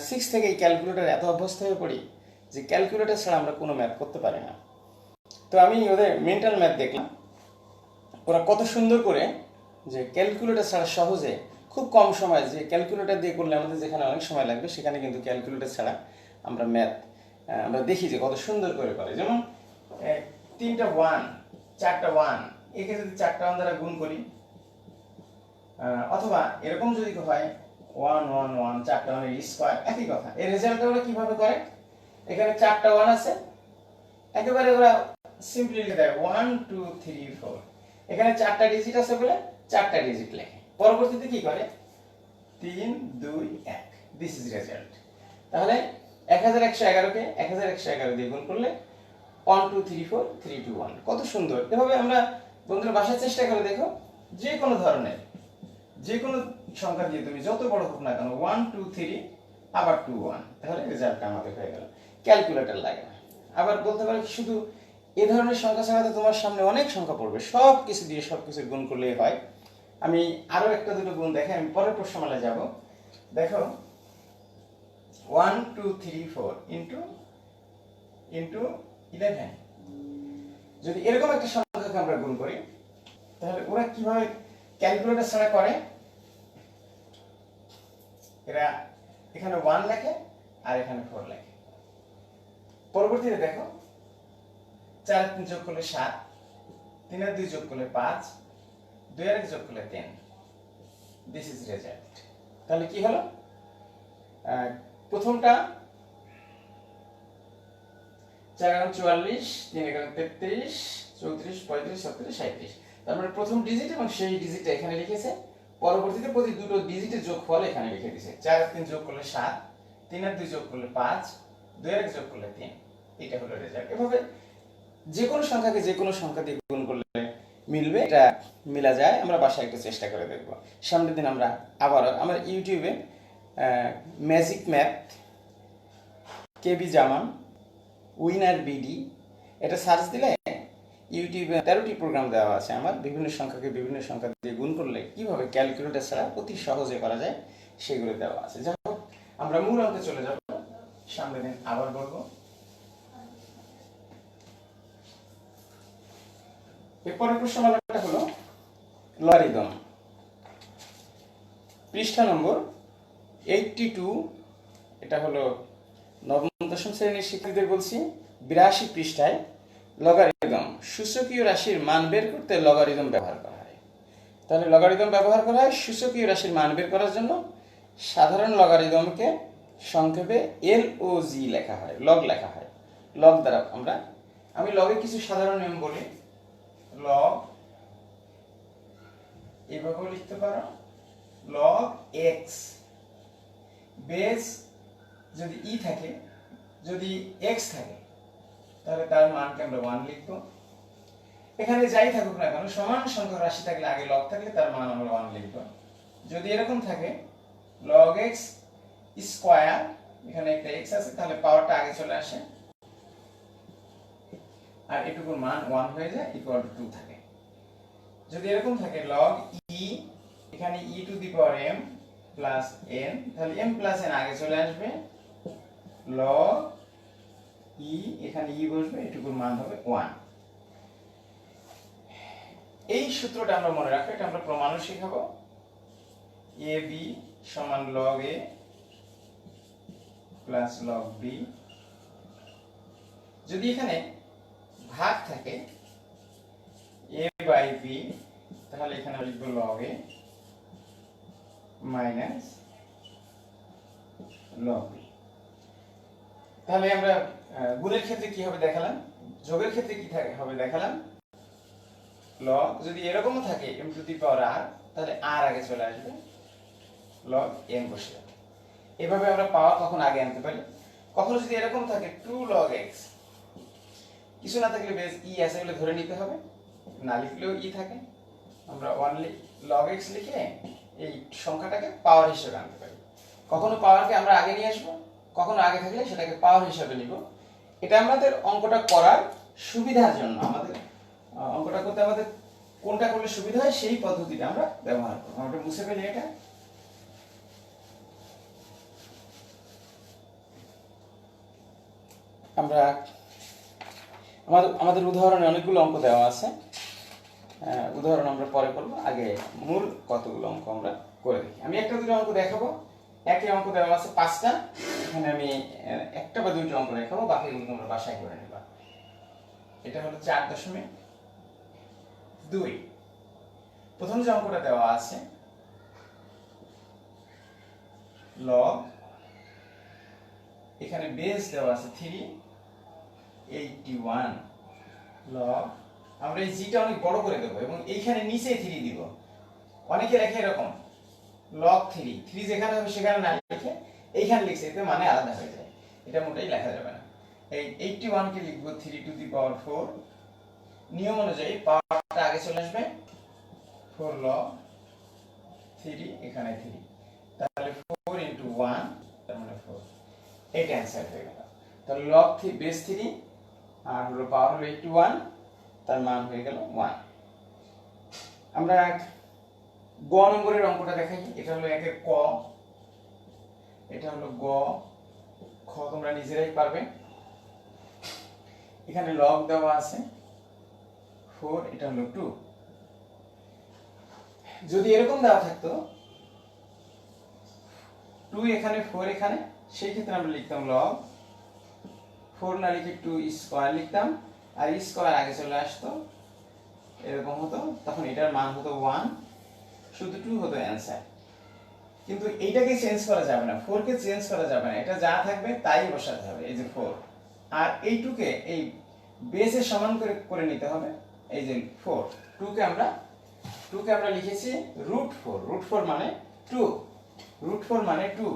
6 থেকে এই ক্যালকুলেটর এত অভ্যস্ত হয়ে পড়ি যে ক্যালকুলেটর ছাড়া আমরা কোনো ম্যাথ করতে পারি না। তো আমি ওদের মেন্টাল ম্যাথ দেখলাম, ওরা কত সুন্দর করে যে ক্যালকুলেটর ছাড়া সহজে খুব কম সময়, যে ক্যালকুলেটর দিয়ে করলে আমাদের যেখানে অনেক সময় লাগবে সেখানে কিন্তু ক্যালকুলেটর ছাড়া আমরা ম্যাথ আমরা দেখি যে কত সুন্দর করে করে। যেমন 3টা 1, 4টা 1, একে যদি 4টা 1 দ্বারা গুণ করি, অথবা এরকম যদি হয় 1 1 1, 4টা 1 এর স্কয়ার, একই কথা। এর রেজাল্টটা ওরা কিভাবে করে, এখানে 4টা 1 আছে, একেবারে ওরা সিম্পলি লিখে দেয় 1 2 3 4। এখানে 4টা ডিজিট আছে বলে 4টা ডিজিট লেখে। পরবর্তীতে কি করে 3 2 1, দিস ইজ রেজাল্ট। তাহলে 1111 কে 1111 দিয়ে গুণ করলে 1 2 3 4 3 2 1, কত সুন্দর। এভাবে আমরা বন্ধুরা বাসায় চেষ্টা করে দেখো, যে কোনো ধরনের যে কোনো সংখ্যা দিয়ে তুমি যত বড় হোক না কেন 1 2 3 আবার 2 1, তাহলে রেজাল্টটা আমাদের হয়ে গেল। ক্যালকুলেটর লাগে না। আবার বলতে পারি শুধু এ ধরনের সংখ্যা ছাড়া তো তোমার সামনে অনেক সংখ্যা পড়বে, সব কিছু দিয়ে সব কিছু গুণ করলেই হয়। আমি আরো একটা দুটো গুণ দেখে আমি পরের প্রশ্নমালায় যাব। দেখো 1 2 3 4 ইন্টু 11, যদি এরকম একটা সংখ্যাকে আমরা গুণ করি তাহলে ওরা কিভাবে ক্যালকুলেটর ছাড়া করে, এরা এখানে 1 লেখে আর এখানে 4 লেখে। পরবর্তীতে দেখো 4 আর 3 যোগ করলে 7, 3 আর 2 যোগ করলে 5, 2 আর 1 যোগ করলে 3। This is result. তাহলে কি হলো, প্রথমটা 4 এগারো 44, 3 এগারো 33, 34, 35, 37, 37। তার মানে প্রথম ডিজিট এবং সেই ডিজিটটা এখানে লিখেছে, পরবর্তীতে প্রতি দুটো ডিজিটের যোগফল এখানে লিখে দিয়েছে। 4 আর 3 যোগ করলে 7, 3 আর 2 যোগ করলে 5, 2 আর 1 যোগ করলে 3। এটা হলো রেজাল্ট। এভাবে যে কোনো সংখ্যাকে যে কোনো সংখ্যা দিয়ে গুণ করলে মিলবে, এটা মিলা যায়। আমরা বাসায় একটু চেষ্টা করে দেখব। সামনের দিন আমরা আবারও আমার ইউটিউবে ম্যাজিক ম্যাথ কেবি জামান উইনার বিডি এটা সার্চ দিলে ইউটিউবে 13টি প্রোগ্রাম দেওয়া আছে আমার। বিভিন্ন সংখ্যাকে বিভিন্ন সংখ্যা দিয়ে গুণ করলে কিভাবে ক্যালকুলেটর ছাড়া অতি সহজে করা যায় সেগুলো দেওয়া আছে। যাই হোক, আমরা মূল অঙ্কে চলে যাব, সামনের দিন আবার বলবো। এরপরের প্রশ্নমালাটা হলো লগারিদম, পৃষ্ঠা নম্বর 82। এটা হলো নবম দশম শ্রেণীর শিক্ষার্থীদের বলছি। 82 পৃষ্ঠায় লগারিদম, সূচকীয় রাশির মান বের করতে লগারিদম ব্যবহার করা হয়। তাহলে লগারিদম ব্যবহার করা হয় সূচকীয় রাশির মান বের করার জন্য। সাধারণ লগারিদমকে সংক্ষেপে LOG লেখা হয়, লগ লেখা হয়। লগ দ্বারা আমি লগের কিছু সাধারণ নিয়ম বলি। লগ এভাবেও লিখতে পারো, লগ x, বেস যদি ই থাকে, যদি x থাকে তাহলে তার মানকে আমরা 1 লিখব। এখানে যাই থাকুক না কেন, সমান সংখ্যক রাশি থাকলে আগে লগ থাকলে তার মান আমরা 1 লিখব। যদি এরকম থাকে log x স্কয়ার, এখানে একটা x আছে তাহলে পাওয়ারটা আগে চলে আসে আর এটুকুর মান 1 হয়ে যায়, ইকুয়াল টু 2 থাকে। যদি এরকম থাকে log e, এখানে e to the power m plus n, তাহলে m প্লাস n আগে চলে আসবে, log e, এখানে e বসবে, এটুকুর মান হবে 1। এই সূত্রটা আমরা মনে রাখবো, এটা আমরা প্রমাণও শিখাবো। ab সমান log a plus log b। যদি এখানে ভাগ থাকে a বাই b, তাহলে এখানে লিখব log a minus log b। তাহলে আমরা গুণের ক্ষেত্রে কি হবে দেখালাম, যোগের ক্ষেত্রে কি হবে দেখালাম। log যদি এরকমও থাকে m to the power r, তাহলে r আগে চলে আসবে, log m বসে যাবে। এভাবে আমরা পাওয়া কখন আগে আনতে পারি। কখনো যদি এরকম থাকে 2 log x, কিছু না থাকলে বেস ই আছে বলে ধরে নিতে হবে, না লিখলেও ই থাকে, আমরা 1 log x লিখে এই সংখ্যাটাকে পাওয়ার হিসেবে আনতে পারি। কখনো পাওয়ারকে আমরা আগে নিয়ে আসবো, কখনো আগে থাকলে সেটাকে পাওয়ার হিসেবে নিব। এটা আমাদের অঙ্কটা করার সুবিধার জন্য, আমাদের অঙ্কটা করতে আমাদের কোনটা করলে সুবিধা হয় সেই পদ্ধতিটা আমরা ব্যবহার করব। আমরা মুছে ফেলি এটা। আমরা আমাদের উদাহরণে অনেকগুলো অঙ্ক দেওয়া আছে, উদাহরণ আমরা পরে করব, আগে মূল কতগুলো অঙ্ক আমরা করে দেখি। আমি একটা দুটো অঙ্ক দেখাবো, একই অঙ্ক দেওয়া আছে 5টা, এখানে আমি একটা বা দুইটা অঙ্ক দেখাবো, বাকিগুলো তোমরা বাসায় করে নেবা। এটা হলো 4.2। প্রথম যে অঙ্কটা দেওয়া আছে log, এখানে বেস দেওয়া আছে 381 log, আমরা এই জিটা অনেক বড় করে দেব এবং এইখানে নিচে 3 দিব। অনেকে লেখে এরকম log 3 যেখানে হবে সেখানে না লিখে এইখানে লিখছে, এতে মানে আলাদা হয়ে যায়, এটা মোটেই লেখা যাবে না। এই 81 কে লিখব 3 টু দি পাওয়ার 4। নিয়ম অনুযায়ী পাওয়ারটা আগে চলে আসবে, 4 log 3, এখানে 3, তাহলে 4 into 1 তার মানে 4, এটা অ্যান্সার হয়ে গেল। তাহলে লগ বেস 3 আর হলো পাওয়ার হলো 81, তার মান হয়ে গেল 1। আমরা গ নম্বরের অঙ্কটা দেখাই। এটা হলো একের ক, এটা হলো গ, খ তোমরা নিজেরাই পারবে। এখানে লগ দেওয়া আছে 4, এটা হলো 2। যদি এরকম দেওয়া থাকতো 2 এখানে 4 এখানে, সেই ক্ষেত্রে আমরা লিখতাম লগ 4 না লিখে 2 স্কয়ার লিখতাম, আর স্কয়ার আগে চলে আসতো, এরকম হতো, তখন এটার মান হতো 1, শুধু 2 হতো অ্যান্সার। কিন্তু এইটাকে চেঞ্জ করা যাবে না, 4 কে চেঞ্জ করা যাবে না, এটা যা থাকবে তাই বসাতে হবে, এই যে 4। আর এই 2 কে এই বেসে সমান করে নিতে হবে, এই যে 4, 2 কে আমরা লিখেছি √4, √4 মানে 2, √4 মানে 2।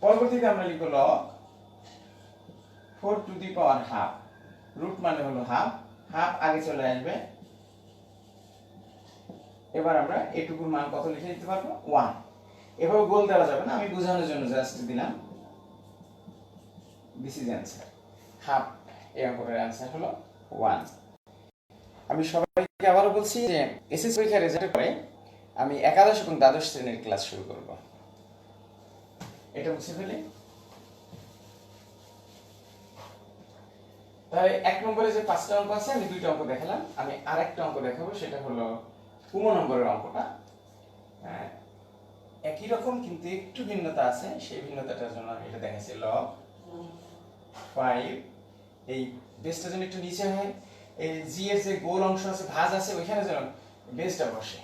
পরবর্তীতে আমরা লিখব log 4 to the power half, root মানে হলো হাফ, হাফ আগে চলে আসবে। এবার আমরা এটুকুর মান কত লিখে দিতে পারবো, 1। এভাবে গোল দেওয়া যাবে না, আমি বোঝানোর জন্য জাস্ট দিলাম। দিস ইজ অ্যান্সার, হাফ, এই অঙ্কটার অ্যান্সার হলো 1। আমি সবাইকে আবারও বলছি যে এসএসসি পরীক্ষার রেজাল্টের পরে আমি একাদশ এবং দ্বাদশ শ্রেণীর ক্লাস শুরু করব। এটা বুঝে ফেলি। তাহলে 1 নম্বরে যে 5টা অঙ্ক আছে, আমি 2টা অঙ্ক দেখালাম, আমি আরেকটা অঙ্ক দেখাবো, সেটা হলো 15 নম্বরের অঙ্কটা। একই রকম কিন্তু একটু ভিন্নতা আছে, সেই ভিন্নতাটার জন্য আমি এটা দেখাচ্ছি। লগ 5, এই বেসটা যেন একটু নিচে হয়, এই জি এর যে গোল অংশ আছে, ভাঁজ আছে, ওইখানে যেন বেসটা বসে।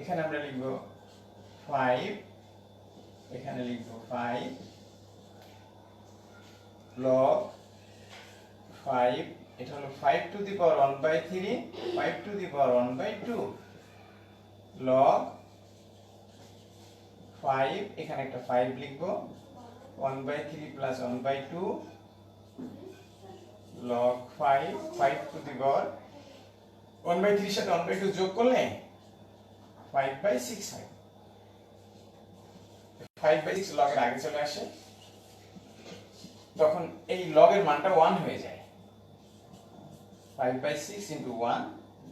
এখানে আমরা লিখব 5, এখানে লিখব 5 লগ 5, এটা হলো 5 to the power 1/3, 5 to the power 1/2 log 5, এখানে একটা 5 লিখব, 1/3 plus 1/2 log 5, 5 to the power 1/3 এর সাথে 1/2 যোগ করলে 5/6 হয়। 5/6 লগের আগে চলে আসে, তখন এই লগের মানটা 1 হয়ে যায়। 5/6 into 1,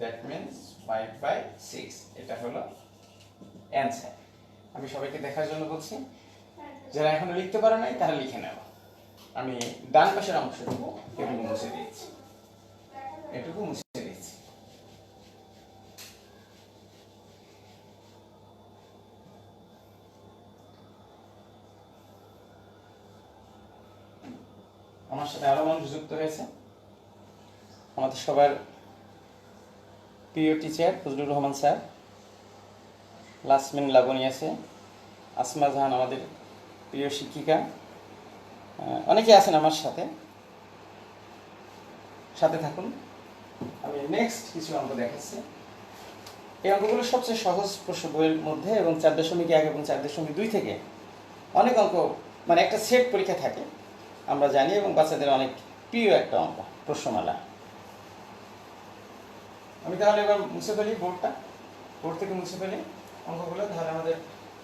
that means 5/6, এটা হলো অ্যান্সার। আমি সবাইকে দেখার জন্য বলছি, যারা এখনো লিখতে পারে নাই তারা লিখে নাও। আমি ডান পাশের অংশটুকু এটুকু মুছে দিয়েছি, এটুকু মুছে দিয়েছি। আমার সাথে আরো মানুষ যুক্ত হয়েছে, আমাদের সবার প্রিয় টিচার ফজলুর রহমান স্যার, লাসমিন লাবণী আছে, আসমা জাহান আমাদের প্রিয় শিক্ষিকা, অনেকে আছেন আমার সাথে। সাথে থাকুন, আমি নেক্সট কিছু অঙ্ক দেখাচ্ছি। এই অঙ্কগুলো সবচেয়ে সহজ প্রশ্ন বইয়ের মধ্যে, এবং 4.1 এবং 4.2 থেকে অনেক অঙ্ক, মানে একটা সেট পরীক্ষা থাকে আমরা জানি, এবং বাচ্চাদের অনেক প্রিয় একটা অঙ্ক প্রশ্নমালা। আমি তাহলে এবার মুছে ফেলি বোর্ডটা, বোর্ড থেকে মুছে ফেলি অঙ্কগুলো, তাহলে আমাদের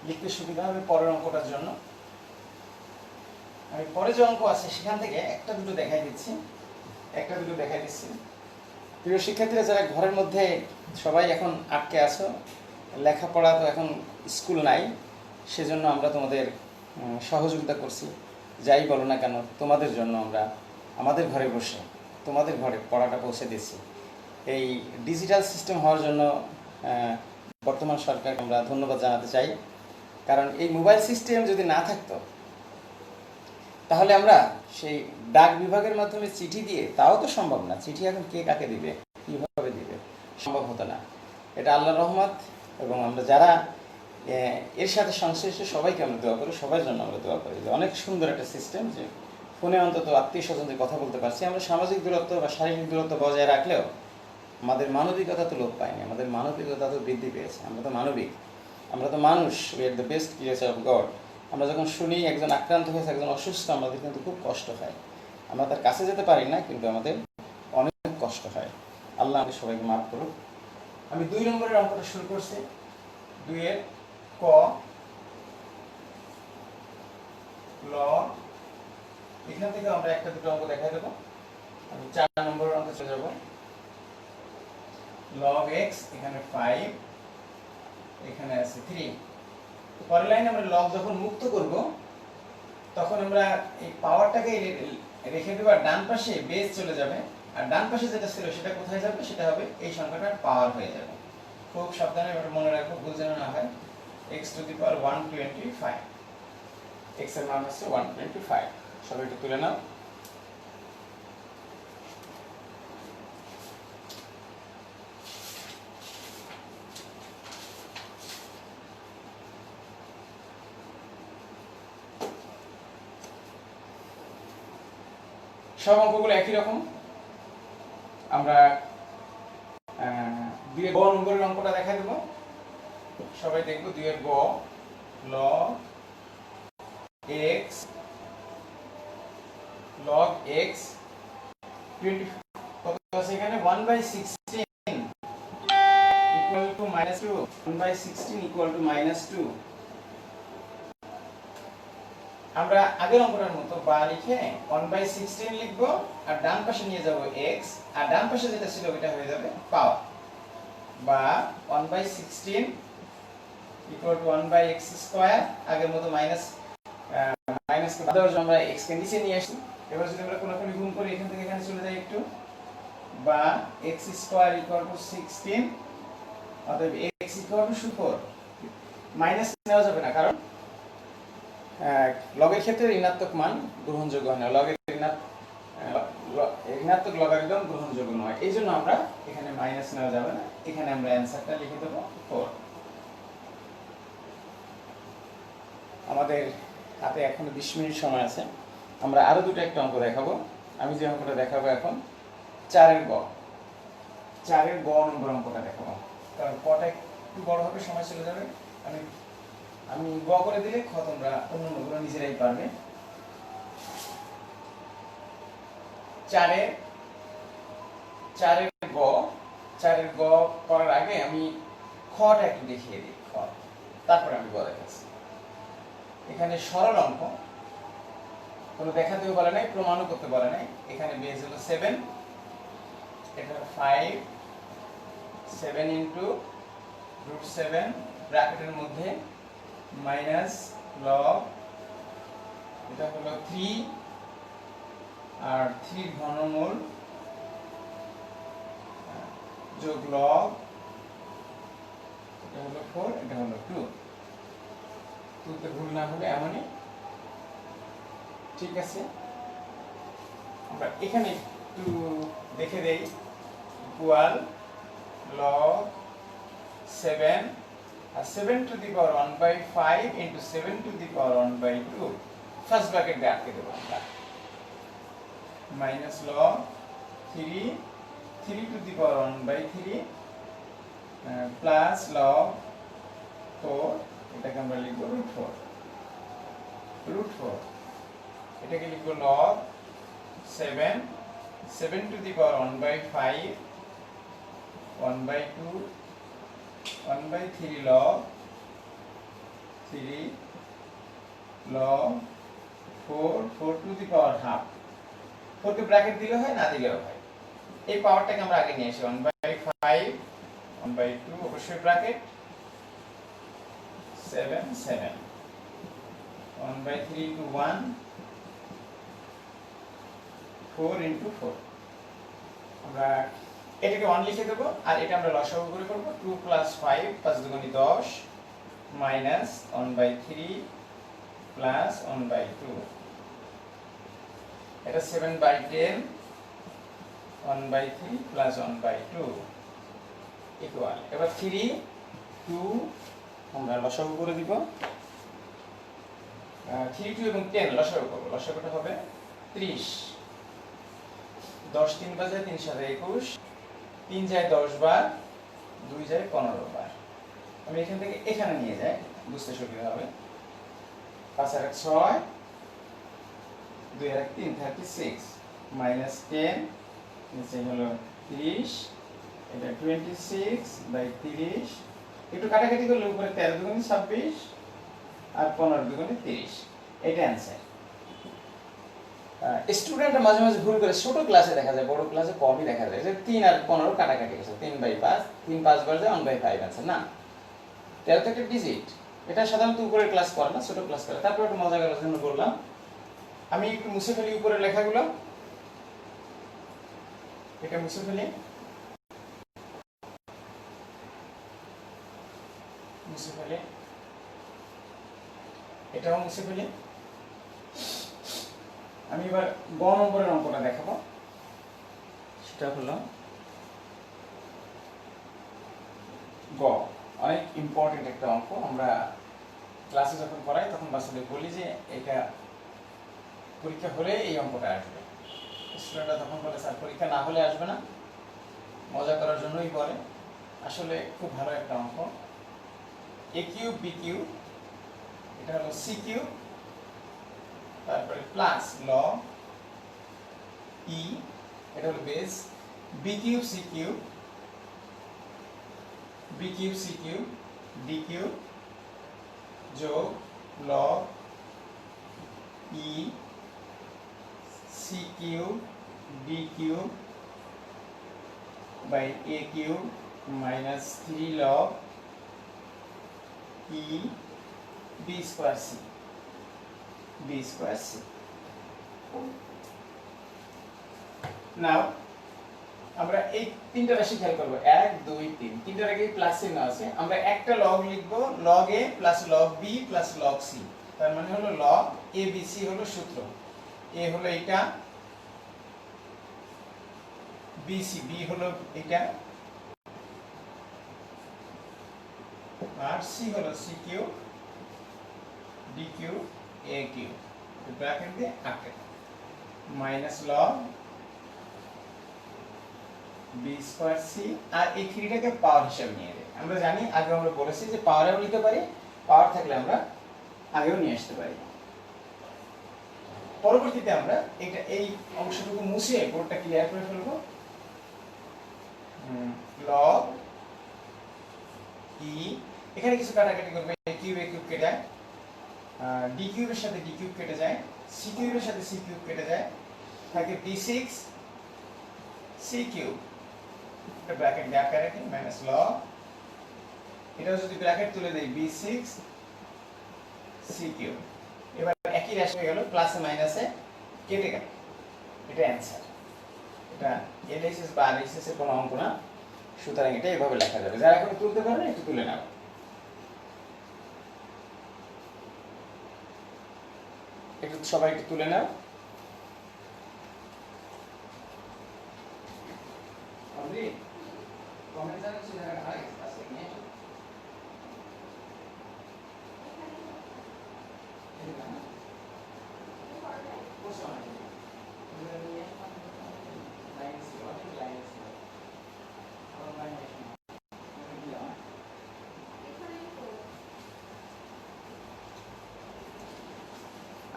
লিখতে সুবিধা হবে পরের অঙ্কটার জন্য। আমি পরে যে অঙ্ক আছে সেখান থেকে একটা দুটো দেখাই দিচ্ছি। প্রিয় শিক্ষার্থীরা, যারা ঘরের মধ্যে সবাই এখন আটকে আছো, লেখাপড়া তো এখন স্কুল নাই, সেজন্য আমরা তোমাদের সহযোগিতা করছি। যাই বলো না কেন, তোমাদের জন্য আমরা আমাদের ঘরে বসে তোমাদের ঘরে পড়াটা পৌঁছে দিচ্ছি। এই ডিজিটাল সিস্টেম হওয়ার জন্য বর্তমান সরকারকে আমরা ধন্যবাদ জানাতে চাই, কারণ এই মোবাইল সিস্টেম যদি না থাকতো তাহলে আমরা সেই ডাক বিভাগের মাধ্যমে চিঠি দিয়ে, তাও তো সম্ভব না, চিঠি এখন কে কাকে দিবে, কীভাবে দিবে, সম্ভব হতো না। এটা আল্লাহর রহমত, এবং আমরা যারা এর সাথে সংশ্লিষ্ট সবাইকে আমরা দোয়া করি, সবার জন্য আমরা দোয়া করি যে অনেক সুন্দর একটা সিস্টেম, যে ফোনে অন্তত আত্মীয় স্বজনদের কথা বলতে পারছি। আমরা সামাজিক দূরত্ব বা শারীরিক দূরত্ব বজায় রাখলেও আমাদের মানবিকতা তো লোপ পায়নি, আমাদের মানবিকতা তো বৃদ্ধি পেয়েছে। আমরা তো মানবিক, আমরা তো মানুষ, we are the best creature of god. আমরা যখন শুনি একজন আক্রান্ত হয়েছে, একজন অসুস্থ, আমাদের কিন্তু খুব কষ্ট হয়। আমরা তার কাছে যেতে পারি না, কিন্তু আমাদের অনেক কষ্ট হয়। আল্লাহ আমাদের সবাইকে মাফ করুক। আমি 2 নম্বরের অঙ্কটা শুরু করছি। 2 এর ক, লগ, এখান থেকে আমরা একটা দুটো অঙ্ক দেখাই দেবো। আমি 4 নম্বর অঙ্কে চলে যাব। log x, এখানে 5, এখানে আছে 3। তো পরের লাইনে আমরা লগ যখন মুক্ত করব তখন আমরা এই পাওয়ারটাকে রেখে দেব, আর ডান পাশে বেস চলে যাবে, আর ডান পাশে যেটা ছিল সেটা কোথায় যাবে, সেটা হবে এই সংখ্যাটার পাওয়ার হয়ে যাবে। খুব সাবধানে এটা মনে রাখবো, ভুল যেন না হয়। x to the power 125, x এর মান হচ্ছে 125। সবাই একটু তুলে নাও। সব অঙ্কগুলো একই রকম। আমরা 2 এর গ নম্বরের অঙ্কটা দেখাই দেব। সবাই দেখবো 2 এর গ, log x 20 কত আছে এখানে 1/16 equal to -2, 1/16 equal to -2। আমরা আগের অঙ্কটার মতো বা লিখে 1/16 লিখব, আর ডান পাশে নিয়ে যাব x, আর ডান পাশে যেটা ছিল ওটা হয়ে যাবে পাওয়ার, বা 1/16 equal to 1/x²। আগের মতো মাইনাস কে বাদ দেওয়ার জন্য আমরা x কে নিচে নিয়ে আসি। এবার যদি আমরা কোনখানে গুণ করি, এখান থেকে এখানে চলে যাই একটু, বা x² equal to 16, অতএব x equal to 4। মাইনাস নেওয়া যাবে না, কারণ লগের ক্ষেত্রে ঋণাত্মক মান গ্রহণযোগ্য হয় না, লগের ঋণাত্মক লগারিদম গ্রহণযোগ্য নয়। এই জন্য আমরা এখানে মাইনাস নেওয়া যাবে না, এখানে আমরা অ্যানসারটা লিখে দেবো 4। আমাদের হাতে এখনো 20 মিনিট সময় আছে, আমরা আরো দুটো একটা অঙ্ক দেখাবো। আমি যে অঙ্কটা দেখাবো এখন 4 এর গ নম্বর অঙ্কটা দেখাবো, কারণ কটা একটু বড় হবে, সময় চলে যাবে। আমি গ করে দিলে খ তোমরা অন্যগুলো নিজেরাই পারবে। 4 এর গ করার আগে আমি খটা একটু দেখিয়ে দিই, খ, তারপরে আমি গ দেখাচ্ছি। এখানে সরল অঙ্ক, কোনো দেখাতেও বলে নাই, প্রমাণও করতে বলে নাই। এখানে বেস হলো 7, এটা 5, 7 ইনটু √7 ব্র্যাকেটের মধ্যে মাইনাস লগ, এটা হলো 3, আর 3 ঘনমূল যোগ লগ, এটা হলো 4, এটা হলো 2। তুলতে ভুল না হলে এমনই, ঠিক আছে। আমরা এখানে একটু দেখে দেই, ইকুয়াল log 7, আর 7 to the power 1/5 into 7 to the power 1/2, first bracket দিয়ে আটকে দেবো আমরা, minus log 3 to the power 1/3 plus log 4, এটাকে আমরা লিখব √4, এটাকে লিখব log 7 to the power 1/5 1/2 1/3 log 3 log 4 to the power half. 4 K bracket দিলে হয়, না দিলেও হয়। এই পাওয়ারটাকে আমরা আগে নিয়ে আসি, 1/5 1/2 অবশ্যই ব্র্যাকেট, 7 1/3 to 1 4 into 4। আমরা এটাকে 1 লিখে দেব, আর এটা আমরা লসাগু করে করব। 2 + 5 5 দুগুণে 10 মাইনাস 1/3 প্লাস 1/2, এটা 7/10 1/3 প্লাস 1/2 ইকুয়াল। এবার 3 2 আমরা লসাগু করে দিব। 3 2 এবং 10 লসাগু করব, লসাগুটা হবে 30। 10 3 বাজে 3 7 21, 3 যায় 10 বার, 2 যায় 15 বার। আমি এখান থেকে এখানে নিয়ে যাই, বুঝতে সুবিধা হবে। 5 আর 1 6, 2 আর 1 3 36, মাইনাস 10, নিচে হলো 30, এটা 26/30, একটু কাটাকাটি করলে উপরে 13 দুগুণে 26 আর 15 দুগুণে 30, এটা অ্যান্সার। স্টুডেন্টরা মাঝে মাঝে ভুল করে, ছোট ক্লাসে দেখা যায়, বড় ক্লাসে কমই দেখা যায়, যে 3 আর 15 কাটাকাটি গেছে, 3/5, 3 5 বার যায় 1/5 অ্যান্সার না, 13 তো একটা ডিজিট। এটা সাধারণত উপরের ক্লাস করে না, ছোট ক্লাস করে। তারপর একটু মজা করার জন্য বললাম, আমি একটু মুছে ফেলি উপরের লেখাগুলো, এটা মুছে ফেলি, মুছে ফেলি, এটাও মুছে ফেলি। আমি এবার গ নম্বরের অঙ্কটা দেখাবো, সেটা হলো গ। অনেক ইম্পর্টেন্ট একটা অঙ্ক, আমরা ক্লাসে যখন পড়াই তখন বাচ্চাদের বলি যে এটা পরীক্ষা হলে এই অঙ্কটা আসবে। স্টুডেন্টরা তখন বলে স্যার পরীক্ষা না হলে আসবে না, মজা করার জন্যই করে। আসলে খুব ভালো একটা অঙ্ক। এ কিউব বি কিউব, এটা হলো সি কিউব, তারপরে প্লাস লগ ই, এটা হলো base, B cube C cube, B cube C cube, D cube যোগ log E C cube D cube by A cube minus 3 log E B square C, B square C. Now আমরা এই তিনটা রাশি খেয়াল করবো, 1 2 3, তিনটার আগে প্লাস চিহ্ন আছে। আমরা একটা লগ লিখবো, log A plus log B plus log C, তার মানে হলো লগ এ বি সি হলো সূত্র। এ হলো এটা, বি সি, বি হলো এটা, আর সি হলো C cube D cube A cube, bracket দিয়ে আঁকে, minus log B square C. আর এই থ্রিটাকে পাওয়ার হিসেবে নিয়ে যাই। আমরা জানি, আগে আমরা বলেছি যে পাওয়ারেও নিতে পারি, পাওয়ার থাকলে আমরা আগেও নিয়ে আসতে পারি। পরবর্তীতে আমরা এটা এই অংশটুকু মুছে বোর্ডটা ক্লিয়ার করে ফেলবো। লগ ই, এখানে কিছু কাটাকাটি করবে, এ কিউব কেটে যায়, ডি কিউবের সাথে ডি কিউব কেটে যায়, সি কিউবের সাথে সি কিউব কেটে যায়, থাকে b6 সি কিউব, এটা ব্র্যাকেট দিয়ে আকারে রাখি, মাইনাস লগ, এটাও যদি ব্র্যাকেট তুলে দেই b6 সি কিউব। এবার একই রাশি হয়ে গেল, প্লাসে মাইনাসে কেটে গেল, এটা অ্যান্সার। এটা এলএসএস বা আরএসএস এর কোনো অঙ্ক না, সুতরাং এটা এভাবে লেখা যাবে। যারা এখন তুলতে পারবে একটু তুলে নাও। একটু সবাই একটু তুলে নাও।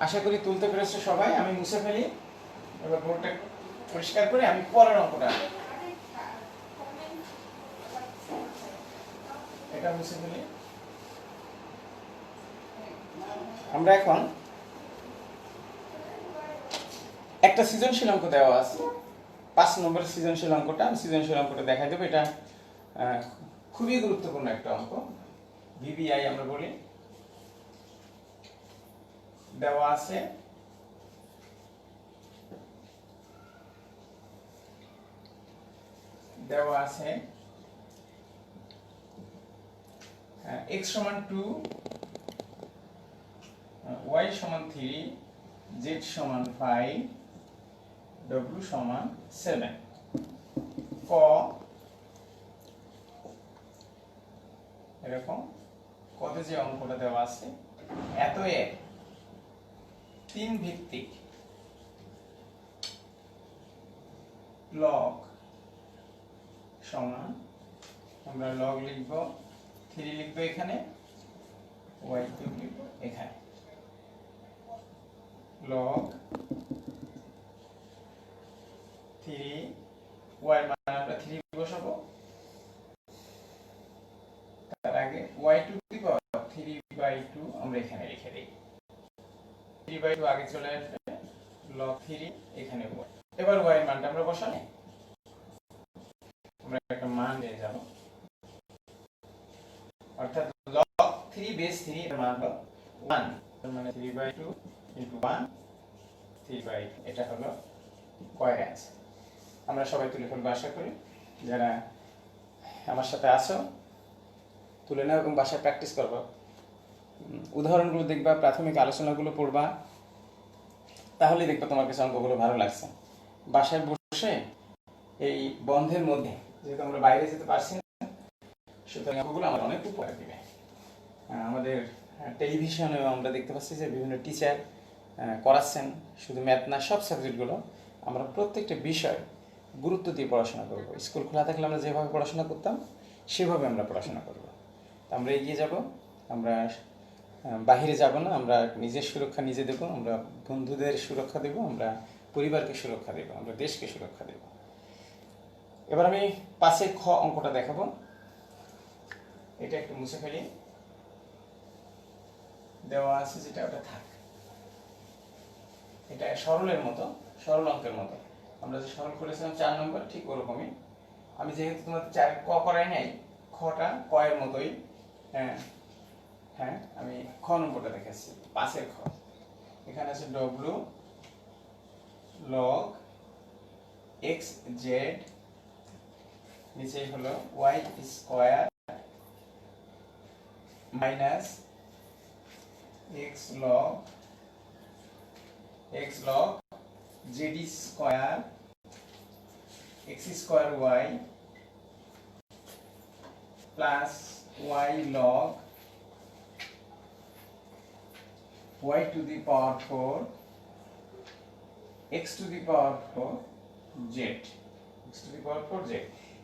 আশা করি তুলতে পেরেছো সবাই। আমি মুছে ফেলি, এবার বোর্ডটা পরিষ্কার করে আমি পরের অঙ্কটা, এটা মুছে ফেলি। আমরা এখন একটা সৃজনশীল অঙ্ক দেওয়া আছে, 5 নম্বরের সৃজনশীল অঙ্কটা, আমি সৃজনশীল অঙ্কটা দেখাই দেবো। এটা খুবই গুরুত্বপূর্ণ একটা অঙ্ক, ভিভিআই আমরা বলি। দেওয়া আছে x সমান 2, y সমান 3, z সমান 5, w সমান 7। ক এরকম কত যে অঙ্কটা দেওয়া আছে, এত এর 3 ভিত্তিক লগ সমান, আমরা লগ লিখব, 3 লিখব এখানে, y কিউব লিখব এখানে, লগ 3, y এর মান আমরা 3 বসাবো, তার আগে y টু দি পাওয়ার 3/2 আমরা এখানে লিখে দেই, 3/2 আগে চলে আসবে, log 3 এখানে y। এবার y এর মানটা আমরা বসাই, আমরা একটা মান পেয়ে যাব, অর্থাৎ log 3 বেস 3 এর মান হলো 1, তার মানে 3/2 ইনটু 1 3/2, এটা হলো কয়ের অ্যান্সার। আমরা সবাই তুলে ফেলবো আশা করি। যারা আমার সাথে আছো তুলে নাও এবং বাসায় প্র্যাকটিস করবো, উদাহরণগুলো দেখবা, প্রাথমিক আলোচনাগুলো পড়বা, তাহলেই দেখবা তোমার কাছে অঙ্কগুলো ভালো লাগছে। বাসায় বসে এই বন্ধের মধ্যে, যেহেতু আমরা বাইরে যেতে পারছি না, সুতরাং অঙ্কগুলো আমার অনেক উপকার দিবে। আমাদের টেলিভিশনেও আমরা দেখতে পাচ্ছি যে বিভিন্ন টিচার করাচ্ছেন, শুধু ম্যাথ না, সব সাবজেক্টগুলো আমরা প্রত্যেকটা বিষয় গুরুত্ব দিয়ে পড়াশোনা করব। স্কুল খোলা থাকলে আমরা যেভাবে পড়াশোনা করতাম সেভাবে আমরা পড়াশোনা করব। আমরা এগিয়ে যাব, আমরা বাহিরে যাব না, আমরা নিজের সুরক্ষা নিজে দেব, আমরা বন্ধুদের সুরক্ষা দেব, আমরা পরিবারকে সুরক্ষা দেব, আমরা দেশকে সুরক্ষা দেব। এবার আমি 5 খ অঙ্কটা দেখাবো। এটা একটু মুছে ফেলি, দেওয়া আছে যেটা ওটা থাক। এটা সরলের মতো, সরল অঙ্কের মতো। আমরা যে সরল করেছিলাম 4 নম্বর, ঠিক ওরকমই। আমি যেহেতু তোমাদের 4 ক করাই নাই, খটা ক এর মতোই। হ্যাঁ, আমি খ নম্বরটা দেখাচ্ছি, 5 খ। এখানে আছে w log x z, নিচে হলো y square minus x log z square x square y plus y log y to the power 4 x to the power 4 z, x to the power 4 z।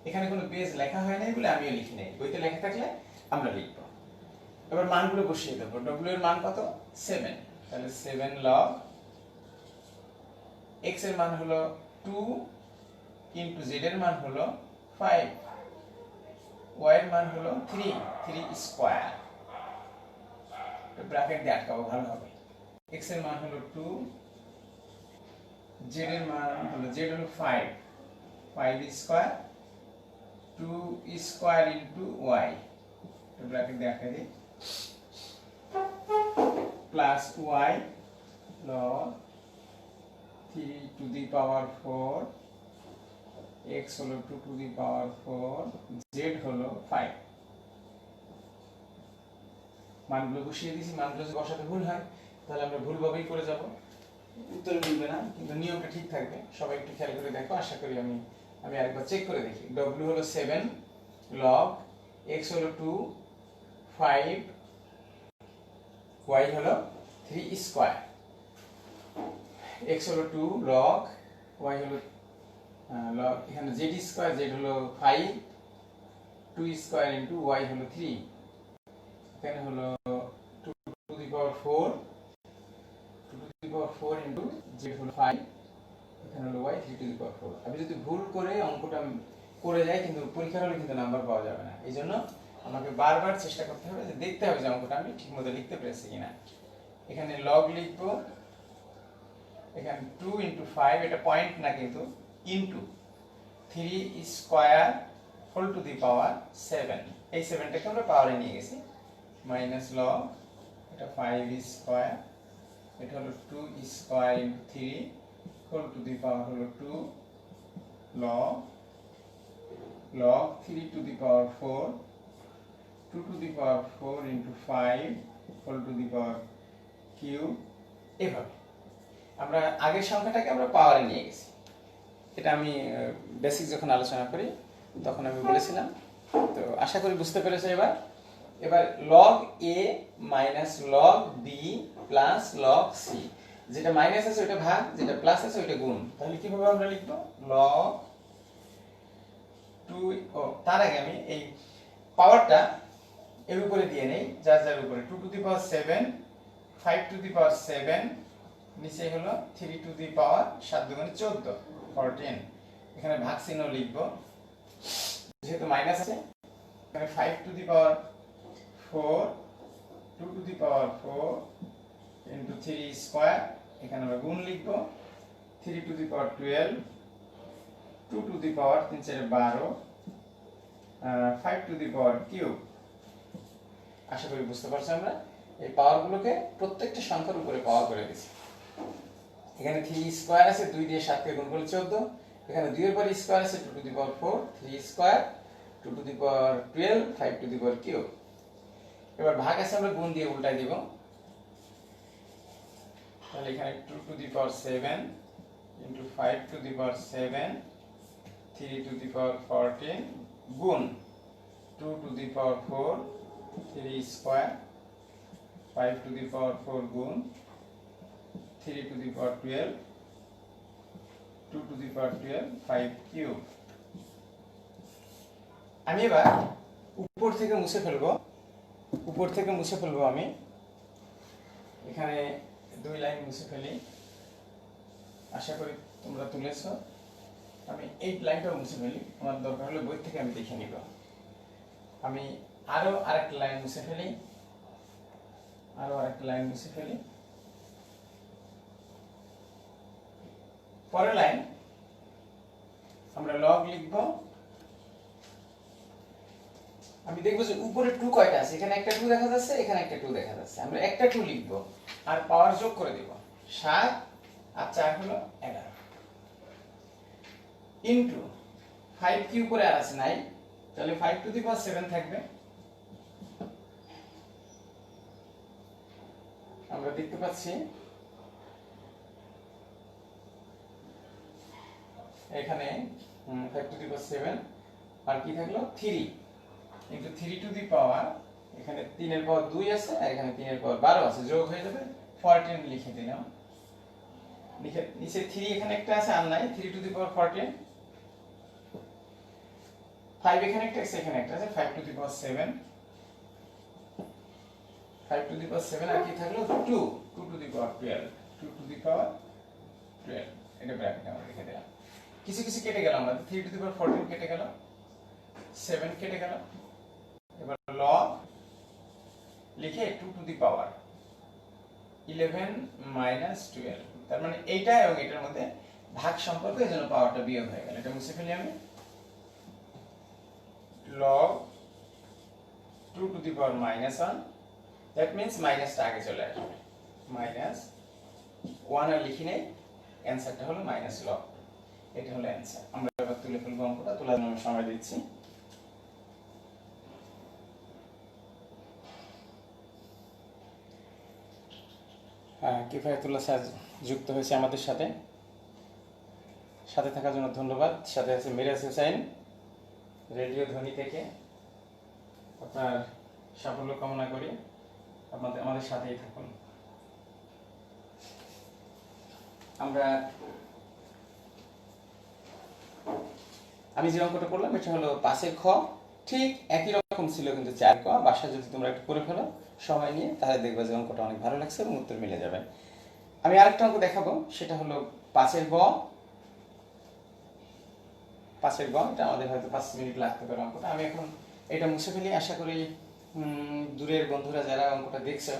এখানে কোনো base লেখা হয় নাই বলে আমিও লিখি নাই, বইতে লেখা থাকলে আমরা লিখব। এবার মানগুলো বসিয়ে দেব। w এর মান কত? 7, তাহলে 7 log x এর মান হলো 2 ইনটু z এর মান হলো 5, y এর মান হলো 3 স্কয়ার, ব্র্যাকেট দিয়ে আটকাবো ভালো হবে। x এর মান হলো 2, z এর মান হলো5 square, 2 square into y, bracket দিয়ে আটকে দিই, plus y log 3 to the power 4, x হলো 2 টু দি পাওয়ার 4, z হলো 5। মানগুলো বসিয়ে দিয়েছি। মানগুলো যদি বসাতে ভুল হয় তাহলে আমরা ভুলভাবেই করে যাব, উত্তর মিলবে না, কিন্তু নিয়মটা ঠিক থাকবে। সবাই একটু খেয়াল করে দেখো, আশা করি আমি আরেকবার চেক করে দেখি। w হলো 7 log x হলো 2 5, y হলো 3 স্কয়ার, x হলো 2 log, y হলো log, এখানে z স্কয়ার, z হলো 5, 2 স্কয়ার ইনটু y হলো 3, এখানে হলো 2 to the power 4, 2 to the power 4 into z হলো 5, এখানে হলো y 3 টু দি পাওয়ার 4। আমি যদি ভুল করে অঙ্কটা করে যাই কিন্তু পরীক্ষার হলে কিন্তু নাম্বার পাওয়া যাবে না। এইজন্য আমাকে বারবার চেষ্টা করতে হবে, যে দেখতে হবে যে অঙ্কটা আমি ঠিকমতো লিখতে পেরেছি কিনা। এখানে log লিখবো, এখানে 2 ইনটু 5, এটা পয়েন্ট না কিন্তু, into 3 square whole to the power 7, এই 7টাকে আমরা পাওয়ারে নিয়ে গেছি, মাইনাস log, এটা 5 স্কয়ার, এটা হলো 2 square into 3 whole to the power হলো 2 log 3 to the power 4, 2 to the power 4 into 5 whole to the power cube. এভাবে আমরা আগের সংখ্যাটাকে আমরা পাওয়ারে নিয়ে গেছি। এটা আমি বেসিক যখন আলোচনা করি তখন আমি বলেছিলাম। তো আশা করি বুঝতে পেরেছো। এবার log a minus log b plus log c, যেটা মাইনাস আছে ওটা ভাগ, যেটা প্লাস আছে ওটা গুণ। তাহলে কিভাবে আমরা লিখব? log 2, তার আগে আমি এই পাওয়ারটা এর উপরে দিয়ে নেই, যার উপরে 2 to the power 7, 5 to the power 7, নিচে হলো 3 টু দি পাওয়ার 7 দুগুণে 14, 14। এখানে ভাগ চিহ্ন লিখব, যেহেতু মাইনাস আছে। এখানে 5 to the power 4, 2 to the power 4 into 3 square, এখানে আমরা গুণ লিখব, 3 to the power 12, 2 to the power 3 4 12, 5 to the power cube. আশা করি বুঝতে পারছো। আমরা এই পাওয়ারগুলোকে প্রত্যেকটা সংখ্যার উপরে পাওয়ার করে দিয়েছি। এখানে 3 স্কয়ার আছে, 2 দিয়ে 7 কে গুণ করলে 14। এখানে 2 এর পর স্কয়ার আছে, 2 to the power 4, 3 square, 2 to the power 12, 5 to the power cube. এবার ভাগ আছে, আমরা গুণ দিয়ে উল্টাই দিব। তাহলে এখানে 2 to the power 7 into 5 to the power 7, 3 to the power 14 গুণ 2 to the power 4, 3 square, 5 to the power 4 গুণ 3 to the power 12, 2 to the power 12, 5 cube. আমি এবার উপর থেকে মুছে ফেলবো, আমি এখানে 2 লাইন মুছে ফেলি। আশা করি তোমরা তুলেছো। আমি এই লাইনটাও মুছে ফেলি, আমার দরকার হলে বই থেকে আমি দেখে নিব। আমি আরো আরেকটা লাইন মুছে ফেলি, পরের লাইন আমরা লগ লিখব। আমি দেখবো যে উপরে 2 কয়টা আছে, এখানে একটা 2 দেখা যাচ্ছে, এখানে একটা 2 দেখা যাচ্ছে। আমরা একটা 2 লিখব আর পাওয়ার যোগ করে দেব। 7 আর 4 হলো 11 ইনটু 5 কি উপরে আর আছে নাই, তাহলে 5 টু দি পাওয়ার 7 থাকবে। আমরা দেখতে পাচ্ছি এখানে 5 টু দি পাওয়ার 7 আর কি থাকলো 3 ইনটু 3 টু দি পাওয়ার, এখানে 3 এর পাওয়ার 2 আছে আর এখানে 3 এর পাওয়ার 12 আছে, যোগ হয়ে যাবে 14 লিখে দিলাম। নিচে 3 এখানে একটা আছে আর নাই, 3 টু দি পাওয়ার 14, 5 এখানে একটা আছে, এখানে একটা আছে, 5 to the power 7, 5 to the power 7 আর কি থাকলো 2 to the power 12, 2 to the power 12। এটা ব্র্যাকেটে আমরা লিখে দিলাম। কিছু কিছু কেটে গেল, আমরা 3 টু দি পাওয়ার 14 কেটে গেল, 7 কেটে গেল। এবার লগ লিখে 2 টু দি পাওয়ার 11 মাইনাস 12, তার মানে এইটা এবং এটার মধ্যে ভাগ সম্পর্ক, এজন্য পাওয়ারটা বিয়োগ হয়ে গেল। এটা মুছে ফেলি আমি। log 2 to the power minus 1, that means মাইনাসটা আগে চলে আসবে, মাইনাস 1 আর লিখি নেই, অ্যানসারটা হলো মাইনাস লগ। এটা হলো অ্যানসার। আমরা এবার তুলে ফেলবো অঙ্কটা, তোলার জন্য সময় দিচ্ছি। কিফায়েতুল্লাহ স্যার যুক্ত হয়েছে আমাদের সাথে থাকার জন্য ধন্যবাদ। সাথে আছে মিরাজ হোসেন রেডিও ধ্বনি থেকে। আপনার সাফল্য কামনা করি, আমাদের সাথেই থাকুন। আমি যে অঙ্কটা করলাম এটা হলো 5 খ, ঠিক একই রকম ছিল কিন্তু 4 ক। বাসায় যদি তোমরা একটু করে ফেলো সময় নিয়ে, তাহলে দেখবে যে অঙ্কটা অনেক ভালো লাগছে এবং উত্তর মিলে যাবে। আমি আরেকটা অঙ্ক দেখাবো, সেটা হলো 5 গ। এটা আমাদের হয়তো 5 মিনিট লাগতে পারে অঙ্কটা। আমি এখন এটা মুছে ফেলি। আশা করি দূরের বন্ধুরা যারা অঙ্কটা দেখছো,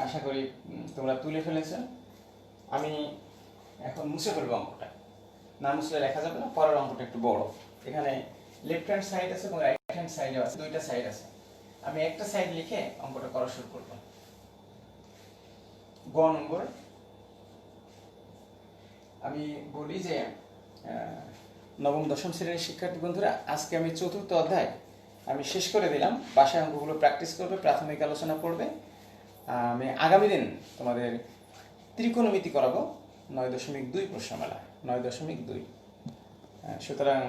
আশা করি তোমরা তুলে ফেলেছো। আমি এখন মুছে ফেলবো অঙ্কটা, না মুছলে লেখা যাবে না। পরের অঙ্কটা একটু বড়, এখানে লেফট হ্যান্ড সাইড আছে এবং রাইট হ্যান্ড সাইডও আছে, দুইটা সাইড আছে। আমি একটা সাইড লিখে অঙ্কটা করা শুরু করব। গ নম্বর আমি বলি যে নবম দশম শ্রেণীর শিক্ষার্থী বন্ধুরা, আজকে আমি 4র্থ অধ্যায় আমি শেষ করে দিলাম। বাসায় অঙ্কগুলো প্র্যাকটিস করবে, প্রাথমিক আলোচনা করবে। আমি আগামী দিন তোমাদের ত্রিকোণমিতি করাবো 9.2 প্রশ্নমালা, 9.2। সুতরাং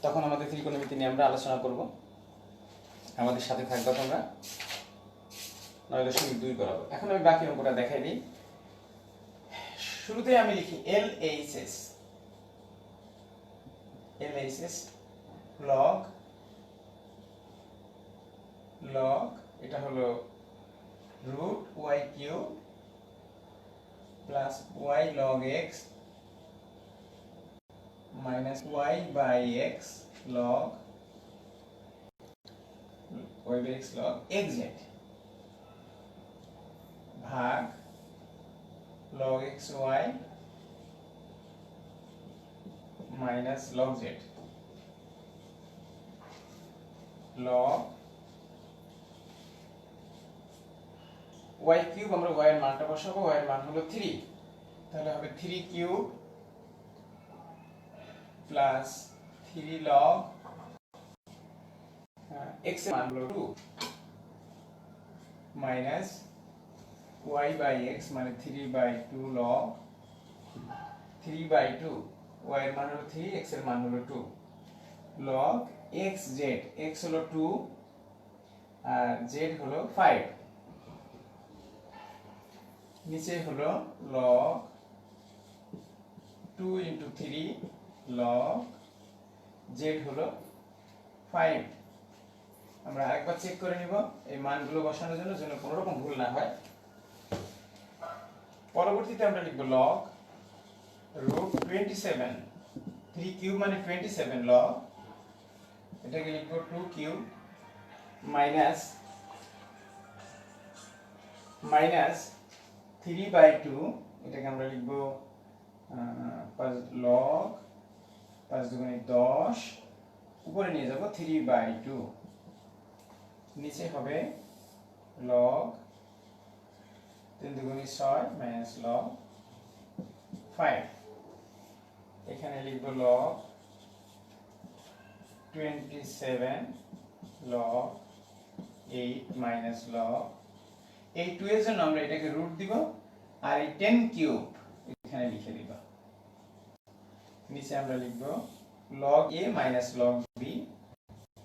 তখন আমাদের ত্রিকোণমিতি নিয়ে আমরা আলোচনা করব। আমাদের সাথে থাকবে তোমরা। 9.2 করাবো। এখন আমি বাকি অঙ্কটা দেখাই দিই। শুরুতে আমি লিখি LHS log এটা হলো root y cube plus y log x minus y by x log xz ভাগ log xy minus log z, log y cube, আমরা y এর মানটা বসাবো, y এর মান হলো 3, তাহলে হবে 3 কিউব প্লাস 3 log x এর মান হলো 2 মাইনাস y বাই x মানে 3 বাই 2 log 3 বাই 2, y এর মান হলো 3, x এর মান হলো 2, log x z, x হলো 2 আর z হলো 5, নিচে হলো log 2 into 3 log z হলো 5। আমরা আরেকবার চেক করে নিব এই মানগুলো বসানোর জন্য যেন কোনো রকম ভুল না হয়। পরবর্তীতে আমরা লিখব log root 27, 3 কিউব মানে 27 log, এটাকে লিখব 2 কিউব মাইনাস 3 বাই 2, এটাকে আমরা লিখব log 5 দুগুণে 10, উপরে নিয়ে যাব 3 বাই 2, নিচে হবে log 3 দুগুণে 6 মাইনাস log 5, এখানে লিখব log 27 log 8 মাইনাস log, এই 2 এর জন্য আমরা এটাকে রুট দিব আর এই 10 কিউব এখানে লিখে দিব, নিচে আমরা লিখব log a minus log b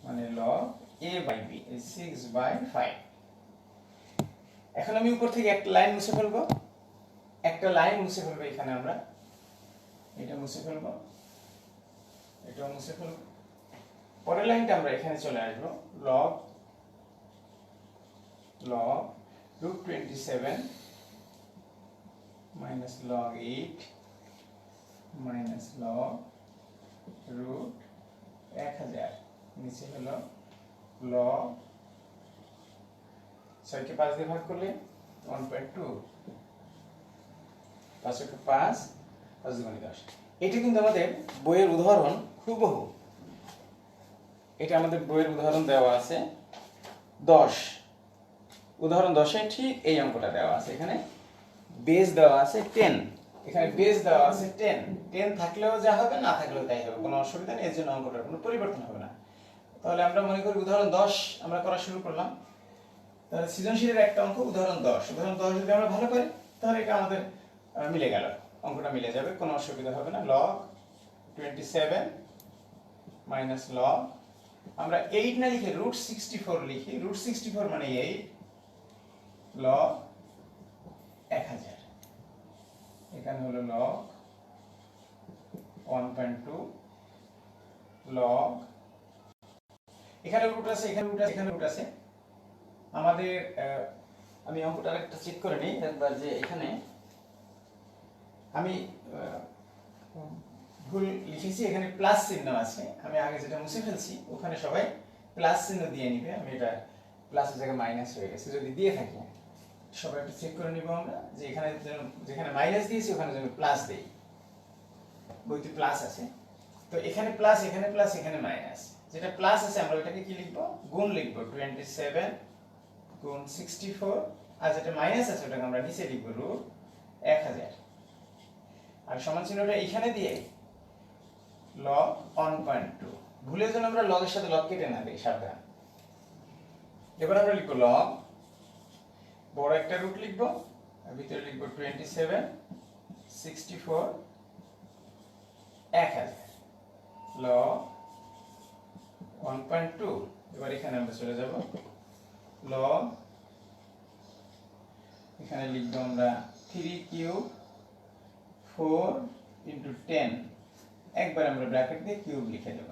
মানে log a by b, 6 by 5। এখন আমি উপর থেকে একটা লাইন মুছে ফেলবো, এখানে আমরা এটা মুছে ফেলবো, এটাও মুছে ফেলবো, পরের লাইনটা আমরা এখানে চলে আসবো, log root 27 minus log 8 minus log root 1000, নিচে হলো log 6 কে 5 দিয়ে ভাগ করলে 1.2, 5 কে 5, 5 দুগুণে 10। এটা কিন্তু আমাদের বইয়ের উদাহরণ হুবহু, এটা আমাদের বইয়ের উদাহরণ দেওয়া আছে 10, উদাহরণ 10 এ ঠিক এই অঙ্কটা দেওয়া আছে, এখানে বেস দেওয়া আছে 10, এখানে বেস দেওয়া আছে 10 থাকলেও যা হবে না থাকলেও তাই হবে, কোনো অসুবিধা নেই, এর জন্য অঙ্কটার কোনো পরিবর্তন হবে না। তাহলে আমরা মনে করি উদাহরণ 10 আমরা করা শুরু করলাম, তাহলে সৃজনশীলের একটা অঙ্ক উদাহরণ 10 যদি আমরা ভালো করি তাহলে এটা আমাদের মিলে গেল, অঙ্কটা মিলে যাবে, কোনো অসুবিধা হবে না। log 27 মাইনাস log, আমরা 8 না লিখে root 64 লিখি, root 64 মানে 8 log 1000, এখানে হলো log 1.2 log, এখানে রুট আছে, এখানে রুট আছে, আমাদের আমি অঙ্কটা আরেকটা চেক করে নিই একবার, যে এখানে আমি ভুল লিখেছি, এখানে প্লাস চিহ্ন আছে, আমি আগে যেটা মুছে ফেলছি ওখানে সবাই প্লাস চিহ্ন দিয়ে নিবে, আমি এটা প্লাসের জায়গায় মাইনাস হয়ে গেছে, যদি দিয়ে থাকি সবাই একটু চেক করে নিব আমরা, যে এখানে যেখানে মাইনাস দিয়েছি ওখানে যেন প্লাস দেই, বইতে প্লাস আছে, তো এখানে প্লাস, এখানে মাইনাস, যেটা প্লাস আছে আমরা ওটাকে কি লিখব, গুণ লিখব, 27 গুণ 64, আর যেটা মাইনাস আছে ওটাকে আমরা নিচে লিখব রুট 1000, আর সমান চিহ্নটা এখানে দিয়ে log 1.2, ভুলের জন্য আমরা log এর সাথে log কেটে না দেই, সাবধান। এবার আমরা লিখব log, বড় একটা রুট লিখব আর ভিতরে লিখব 27 64 1000 log 1.2, এবার এখানে আমরা চলে যাব log, এখানে লিখব আমরা 3 কিউব 4 into 10, একবার আমরা ব্র্যাকেট দিয়ে কিউব লিখে দেব,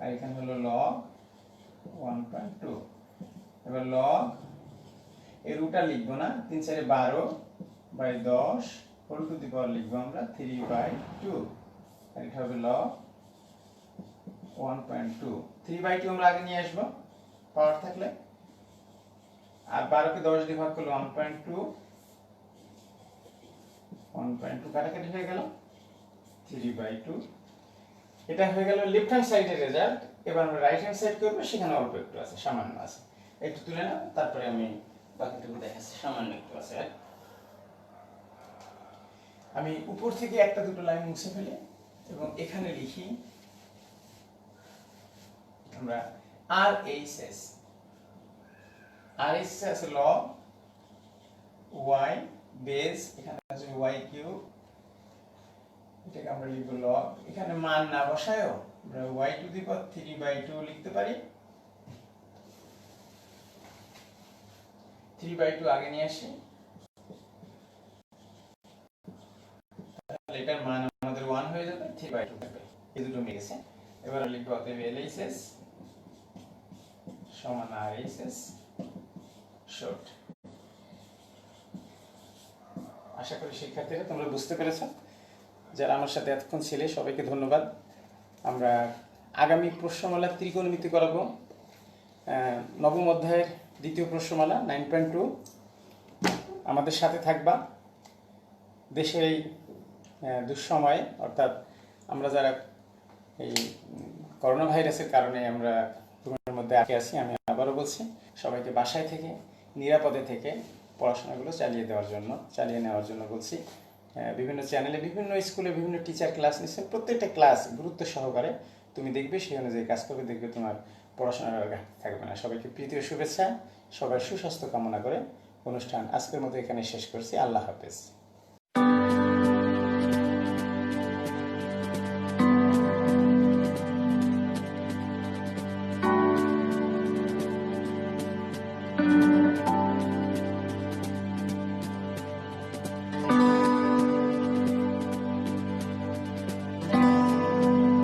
আর এখানে হলো log 1.2, এবার log এই রুটটা লিখব না, 3 4 12 বাই 10 হোল টু দি পাওয়ার লিখব আমরা 3/2, আর এটা হবে log 1.2, 3/2 আমরা আগে নিয়ে আসব পাওয়ার থাকলে, আর 12 কে 10 দিয়ে ভাগ করলে 1.2 1.2 কাটাকাটি হয়ে গেল, 3/2। এটা হয়ে গেল লেফট হ্যান্ড সাইডের রেজাল্ট। এবার আমরা রাইট হ্যান্ড সাইড করবো, সেখানে অল্প একটু আছে, সামান্য আছে, একটু তুলে নাও, তারপরে আমি বাকিটুকু দেখাচ্ছি। সামান্য একটু আছে। আমি উপর থেকে একটা দুটো লাইন মুছে ফেলি এবং এখানে লিখি আমরা RHS। RHS আছে লগ y বেস, এখানে আছে y কিউব, এটাকে আমরা লিখব লগ। এখানে মান না বসায়ও আমরা y টু দি পাওয়ার 3/2 লিখতে পারি। 3/2 আগে নিয়ে আসি, তাহলে এটার মান আমাদের 1 হয়ে যাবে, 3/2 থাকবে। এই দুটো মিলে গেছে। এবার লিখব অতএব LHS সমান RHS শর্ট। আশা করি শিক্ষার্থীরা তোমরা বুঝতে পেরেছো। যারা আমার সাথে এতক্ষণ ছিলে সবাইকে ধন্যবাদ। আমরা আগামী প্রশ্নমালা ত্রিকোণমিতি করাবো, নবম অধ্যায়ের দ্বিতীয় প্রশ্নমালা 9.2। আমাদের সাথে থাকবা। দেশের এই দুঃসময়ে, অর্থাৎ আমরা যারা এই করোনা ভাইরাসের কারণে আমরা রুমের মধ্যে আটকে আছি, আমি আবারও বলছি সবাইকে বাসায় থেকে নিরাপদে থেকে পড়াশোনাগুলো চালিয়ে নেওয়ার জন্য বলছি। বিভিন্ন চ্যানেলে বিভিন্ন স্কুলে বিভিন্ন টিচার ক্লাস নিচ্ছেন, প্রত্যেকটা ক্লাস গুরুত্ব সহকারে তুমি দেখবে, সেই অনুযায়ী কাজ করবে, দেখবে তোমার পড়াশোনার ঘাটতি থাকবে না। সবাইকে প্রীতি ও শুভেচ্ছা, সবার সুস্বাস্থ্য কামনা করে অনুষ্ঠান আজকের মতো এখানে শেষ করছি। আল্লাহ হাফেজ।